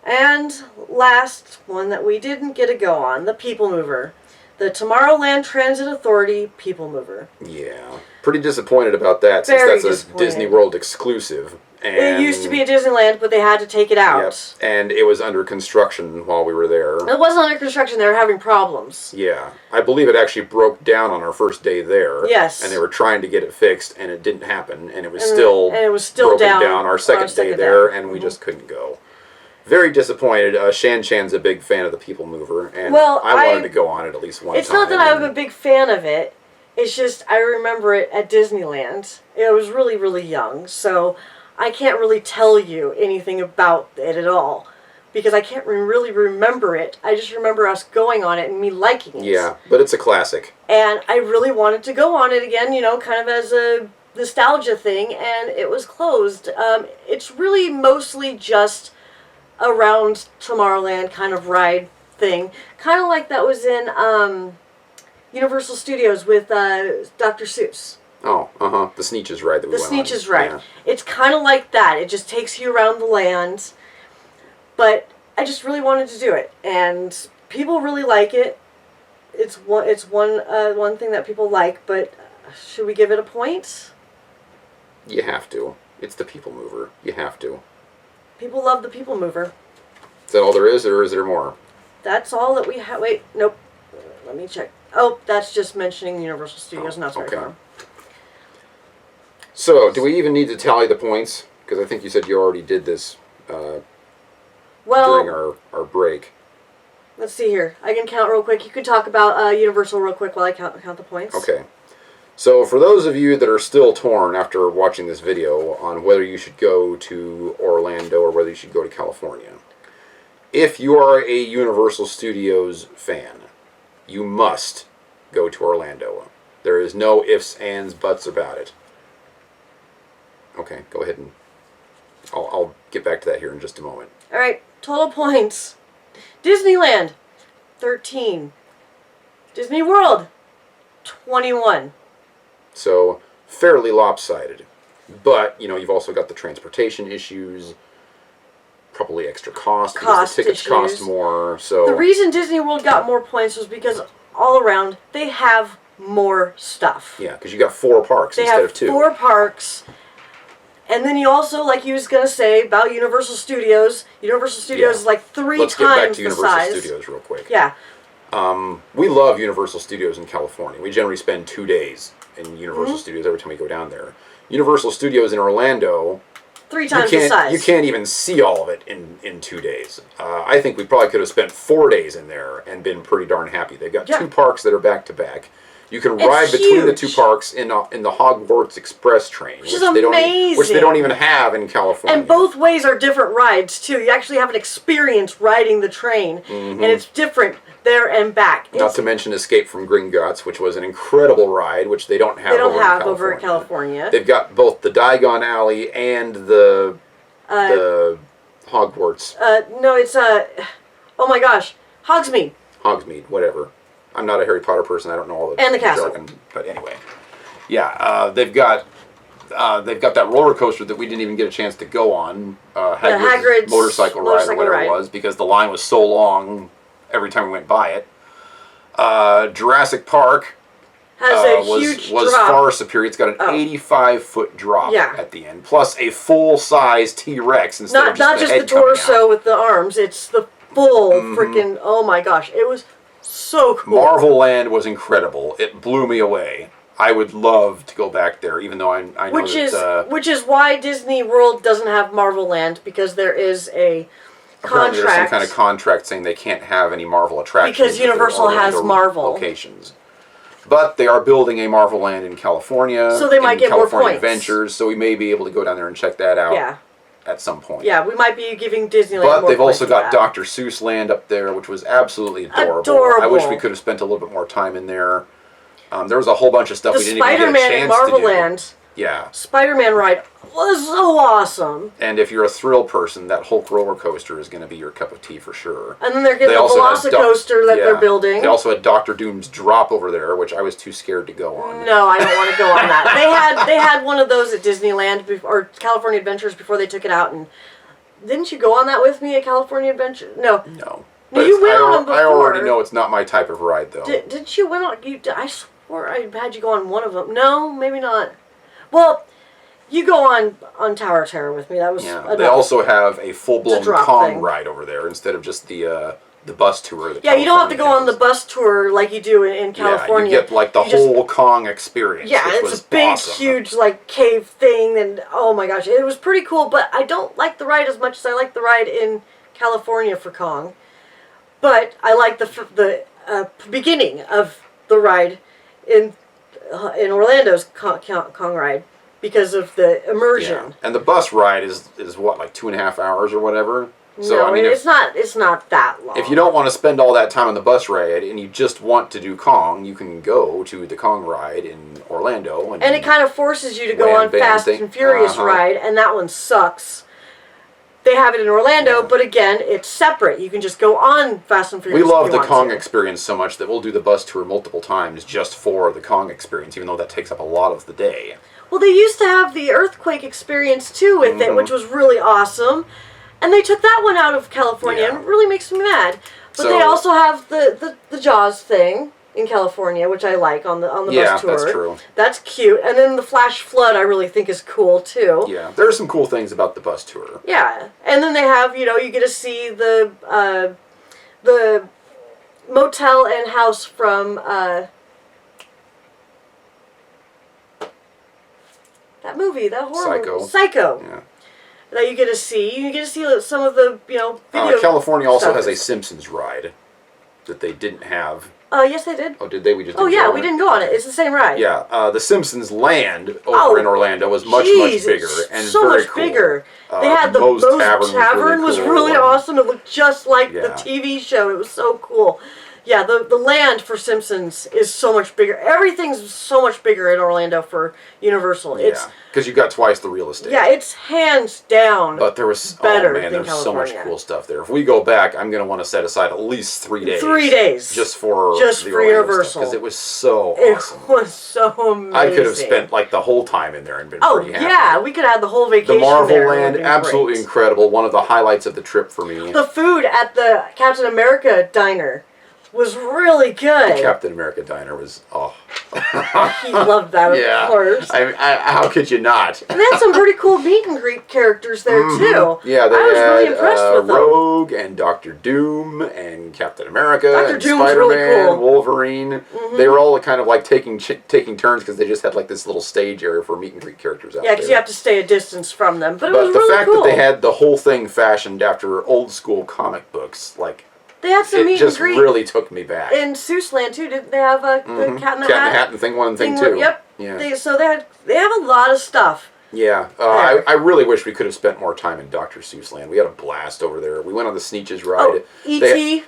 And last one that we didn't get to go on, the People Mover. The Tomorrowland Transit Authority People Mover. Yeah. Pretty disappointed about that since that's a Disney World exclusive. And it used to be at Disneyland, but they had to take it out. Yep. And it was under construction while we were there. It wasn't under construction. They were having problems. Yeah. I believe it actually broke down on our first day there. Yes. And they were trying to get it fixed, and it didn't happen. And it was still broken down our second day there, and we just couldn't go. Very disappointed. Shan Chan's a big fan of the People Mover, and I wanted to go on it at least one time. It's not that I'm a big fan of it. It's just I remember it at Disneyland. I was really, really young, so I can't really tell you anything about it at all because I can't really remember it. I just remember us going on it and me liking it. Yeah, but it's a classic. And I really wanted to go on it again, kind of as a nostalgia thing, and it was closed. It's really mostly just around Tomorrowland kind of ride thing. Kind of like that was in Universal Studios with Dr. Seuss. Oh, the Sneetches ride that we went on. The Sneetches ride. Yeah. It's kind of like that. It just takes you around the land. But I just really wanted to do it, and people really like it. It's one thing that people like, but should we give it a point? You have to. It's the People Mover. You have to. People love the People Mover. Is that all there is, or is there more? That's all that we have. Wait, nope. Let me check. Oh, that's just mentioning Universal Studios, not Safari Farm. So, do we even need to tally the points? Because I think you said you already did this during our break. Let's see here. I can count real quick. You could talk about Universal real quick while I count the points. Okay. So, for those of you that are still torn after watching this video on whether you should go to Orlando or whether you should go to California, if you are a Universal Studios fan, you must go to Orlando. There is no ifs, ands, buts about it. Okay, go ahead and I'll that here in just a moment. All right, total points. DisneyLand, 13. Disney World, 21. So, fairly lopsided. But, you know, you've also got the transportation issues, probably extra cost because the tickets cost more. So the reason Disney World got more points was because all around they have more stuff. Yeah, because you got 4 parks instead of 2. They have 4 parks. And then you also, like you was going to say, about Universal Studios. Universal Studios is like 3 Let's times get back to the Universal size. Studios real quick. Yeah. We love Universal Studios in California. We generally spend 2 days in Universal Studios every time we go down there. Universal Studios in Orlando, 3 times the size. You can't even see all of it in 2 days. I think we probably could have spent 4 days in there and been pretty darn happy. They've got 2 parks that are back to back. You can ride between the 2 parks in the Hogwarts Express train, which they don't even have in California. And both ways are different rides too. You actually have an experience riding the train, and it's different there and back. Not to mention Escape from Gringotts, which was an incredible ride, which they don't have. Over in California. They've got both the Diagon Alley and the Hogwarts. No, it's oh my gosh, Hogsmeade. Hogsmeade, whatever. I'm not a Harry Potter person. I don't know all the and the castle. jargon, but anyway, yeah, they've got that roller coaster that we didn't even get a chance to go on. Hagrid's motorcycle ride or whatever it was, because the line was so long every time we went by it. Jurassic Park has a huge was drop. far superior. It's got an 85-foot drop at the end, plus a full-size T-Rex instead of just the head torso with the arms. It's the full freaking. Oh my gosh, it was so cool. Marvel Land was incredible. It blew me away. I would love to go back there, even though I know which is why Disney World doesn't have Marvel Land, because there is a contract. There's some kind of contract saying they can't have any Marvel attractions because Universal has Marvel locations. But they are building a Marvel Land in California. So they might get California more points. Adventures, so we may be able to go down there and check that out. Yeah. At some point. Yeah, we might be giving Disneyland But more they've also got that. Dr. Seuss Land up there, which was absolutely adorable. I wish we could have spent a little bit more time in there. There was a whole bunch of stuff we didn't even get a chance to do. Spider-Man in Marvel Land. Yeah. Spider-Man ride was so awesome. And if you're a thrill person, that Hulk roller coaster is going to be your cup of tea for sure. And then they're getting the Velocicoaster that they're building. They also had Dr. Doom's drop over there, which I was too scared to go on. No, I don't want to go on that. They had one of those at Disneyland or California Adventures before they took it out. And didn't you go on that with me at California Adventure? No. No. No, you went on them before. I already know it's not my type of ride, though. Didn't you went on? I swore I had you go on one of them. No, maybe not. Well, you go on Tower of Terror with me. That was They also have a full-blown Kong ride over there instead of just the bus tour. Yeah, you don't have to go on the bus tour like you do in California. Yeah, you get like the whole Kong experience. Yeah, it's a big, huge like cave thing, and oh my gosh, it was pretty cool. But I don't like the ride as much as I like the ride in California for Kong. But I like the beginning of the ride in Orlando's Kong ride because of the immersion. Yeah. And the bus ride is what, like 2.5 hours or whatever. So no, I mean, it's not that long. If you don't want to spend all that time on the bus ride and you just want to do Kong, you can go to the Kong ride in Orlando. And it kind of forces you to go on Fast and Furious ride, and that one sucks. They have it in Orlando, but again, it's separate. You can just go on Fast and Furious. We love the Kong experience so much that we'll do the bus tour multiple times just for the Kong experience, even though that takes up a lot of the day. Well, they used to have the earthquake experience too with it, which was really awesome. And they took that one out of California, and it really makes me mad. But they also have the Jaws thing in California, which I like on the bus tour. Yeah, that's true. That's cute. And then the Flash Flood I really think is cool too. Yeah, there are some cool things about the bus tour. Yeah. And then they have, you get to see the motel and house from that movie, that horror movie. Psycho. Yeah. That you get to see. You get to see some of the, video California also has a Simpsons ride that they didn't have. Yes, they did. Oh, did they? We just didn't go on we didn't go on it. It's the same ride. Yeah, the Simpsons Land over in Orlando was much bigger and so very much cool. bigger. They had the Moe's Tavern was really awesome. It looked just like the TV show. It was so cool. Yeah, the land for Simpsons is so much bigger. Everything's so much bigger in Orlando for Universal. Yeah, because you've got twice the real estate. Yeah, it's hands down. But there was better there's than so much California. cool stuff there. If we go back, I'm going to want to set aside at least 3 days. 3 days. Just for Universal. Because it was so awesome. It was so amazing. I could have spent like the whole time in there and been pretty happy. Yeah, we could have the whole vacation The Marvel there. Land, absolutely great. incredible. One of the highlights of the trip for me. The food at the Captain America diner was really good. The Captain America diner was, He loved that, of course. How could you not? And they had some pretty cool meet and greet characters there, too. Yeah, I was really impressed with them. Rogue and Dr. Doom and Captain America and Doom was Spider-Man, really cool. Wolverine. They were all kind of like taking turns because they just had like this little stage area for meet and greet characters out there. Yeah, because you have to stay a distance from them. But it was the really fact cool. that they had the whole thing fashioned after old school comic books, like, they had some meet and greet. It just really took me back. In Seuss Land, too, didn't they have the Cat in the Hat? and Thing 1 and Thing 2. Yep. Yeah. They have a lot of stuff. Yeah. I really wish we could have spent more time in Dr. Seuss Land. We had a blast over there. We went on the Sneetches ride. E.T.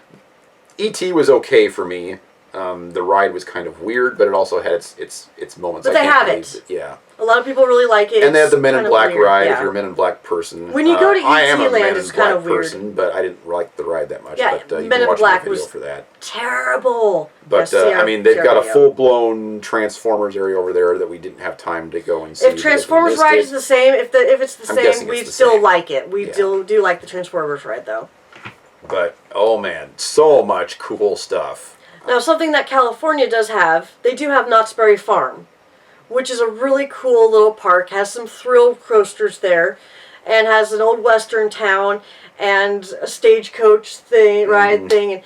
E.T. was okay for me. The ride was kind of weird, but it also had its moments. But they have it. Yeah. A lot of people really like it. And they have the Men in Black ride if yeah. you're a Men in Black person. When you go to I am a E.T. Men Land, in it's kind of Black weird. person, but I didn't like the ride that much. Yeah, but you Men can in watch Black my video was for that. Terrible. But I mean, they've got a full-blown Transformers area over there that we didn't have time to go and see. If Transformers ride is the same, if it's the same, we'd still like it. We do like the Transformers ride, though. But oh man, so much cool stuff. Now, something that California does have, they do have Knott's Berry Farm, which is a really cool little park. Has some thrill coasters there, and has an old western town and a stagecoach ride thing, and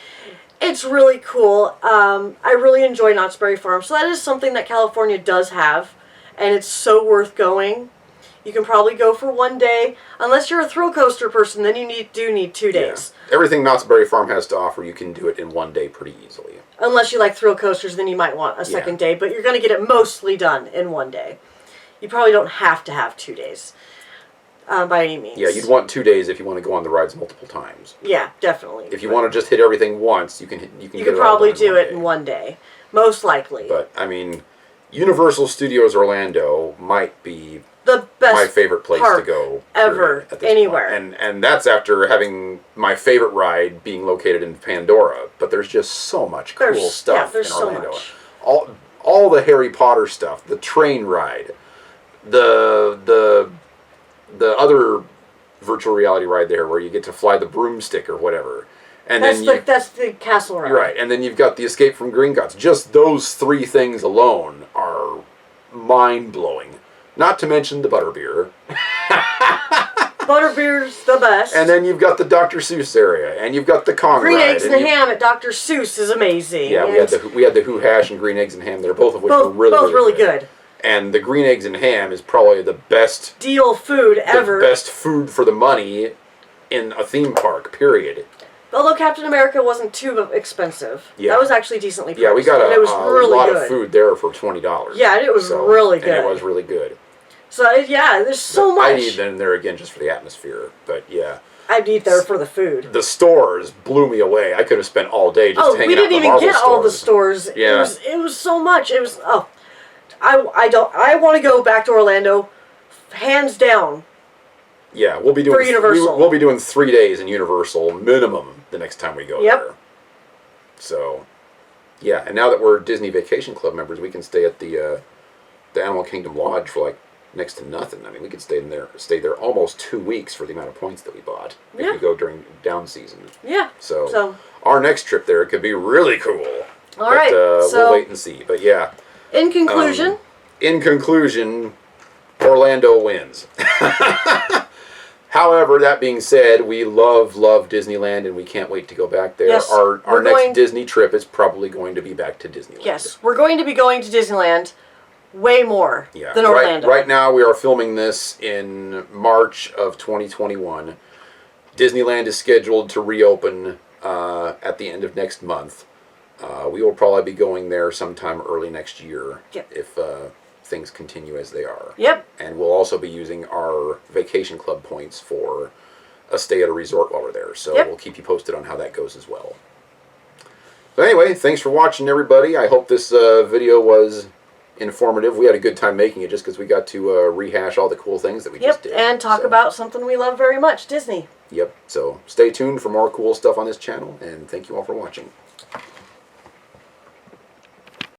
it's really cool. I really enjoy Knott's Berry Farm, so that is something that California does have, and it's so worth going. You can probably go for 1 day, unless you're a thrill coaster person. Then you do need 2 days. Yeah. Everything Knott's Berry Farm has to offer, you can do it in 1 day pretty easily. Unless you like thrill coasters, then you might want a second day, but you're going to get it mostly done in 1 day. You probably don't have to have 2 days, by any means. Yeah, you'd want 2 days if you want to go on the rides multiple times. Yeah, definitely. If you want to just hit everything once, you can. You could probably do it in 1 day, most likely. But I mean, Universal Studios Orlando might be the best my favorite place to go ever, anywhere. And that's after having my favorite ride being located in Pandora. But there's just so much cool stuff in Orlando. So much. All the Harry Potter stuff, the train ride, the other virtual reality ride there where you get to fly the broomstick or whatever. And that's the castle ride. Right, and then you've got the Escape from Gringotts. Just those 3 things alone are mind-blowing. Not to mention the butterbeer. Butterbeer's the best. And then you've got the Dr. Seuss area, and you've got the Kong Green ride. Eggs and Ham at Dr. Seuss is amazing. Yeah, we had the Who Hash and Green Eggs and Ham there, both of which were really good. And the Green Eggs and Ham is probably the best deal food ever. The best food for the money in a theme park, period. Although Captain America wasn't too expensive. Yeah. That was actually decently priced. Yeah, we got a lot of food there for $20. Yeah, it was really good. And it was really good. So, yeah, there's so much. I'd eat in there again just for the atmosphere, but yeah. I'd eat there for the food. The stores blew me away. I could have spent all day just hanging out in the Marvel stores. We didn't even get all the stores. Yeah. It was so much. It was, I want to go back to Orlando, hands down. Yeah, we'll be doing for Universal. We'll be doing 3 days in Universal minimum the next time we go there. So, yeah, and now that we're Disney Vacation Club members, we can stay at the Animal Kingdom Lodge for like next to nothing. I mean, we could stay there almost 2 weeks for the amount of points that we bought if we go during down season. Yeah. So our next trip there could be really cool. All right. So we'll wait and see. But yeah. In conclusion, Orlando wins. However, that being said, we love Disneyland, and we can't wait to go back there. Yes, our next Disney trip is probably going to be back to Disneyland. Yes, we're going to be going to Disneyland way more than Orlando. Right now, we are filming this in March of 2021. Disneyland is scheduled to reopen at the end of next month. We will probably be going there sometime early next year if things continue as they are. Yep. And we'll also be using our vacation club points for a stay at a resort while we're there. So we'll keep you posted on how that goes as well. So anyway, thanks for watching, everybody. I hope this video was informative. We had a good time making it just because we got to rehash all the cool things that we just did. And talk about something we love very much, Disney. Yep. So stay tuned for more cool stuff on this channel, and thank you all for watching.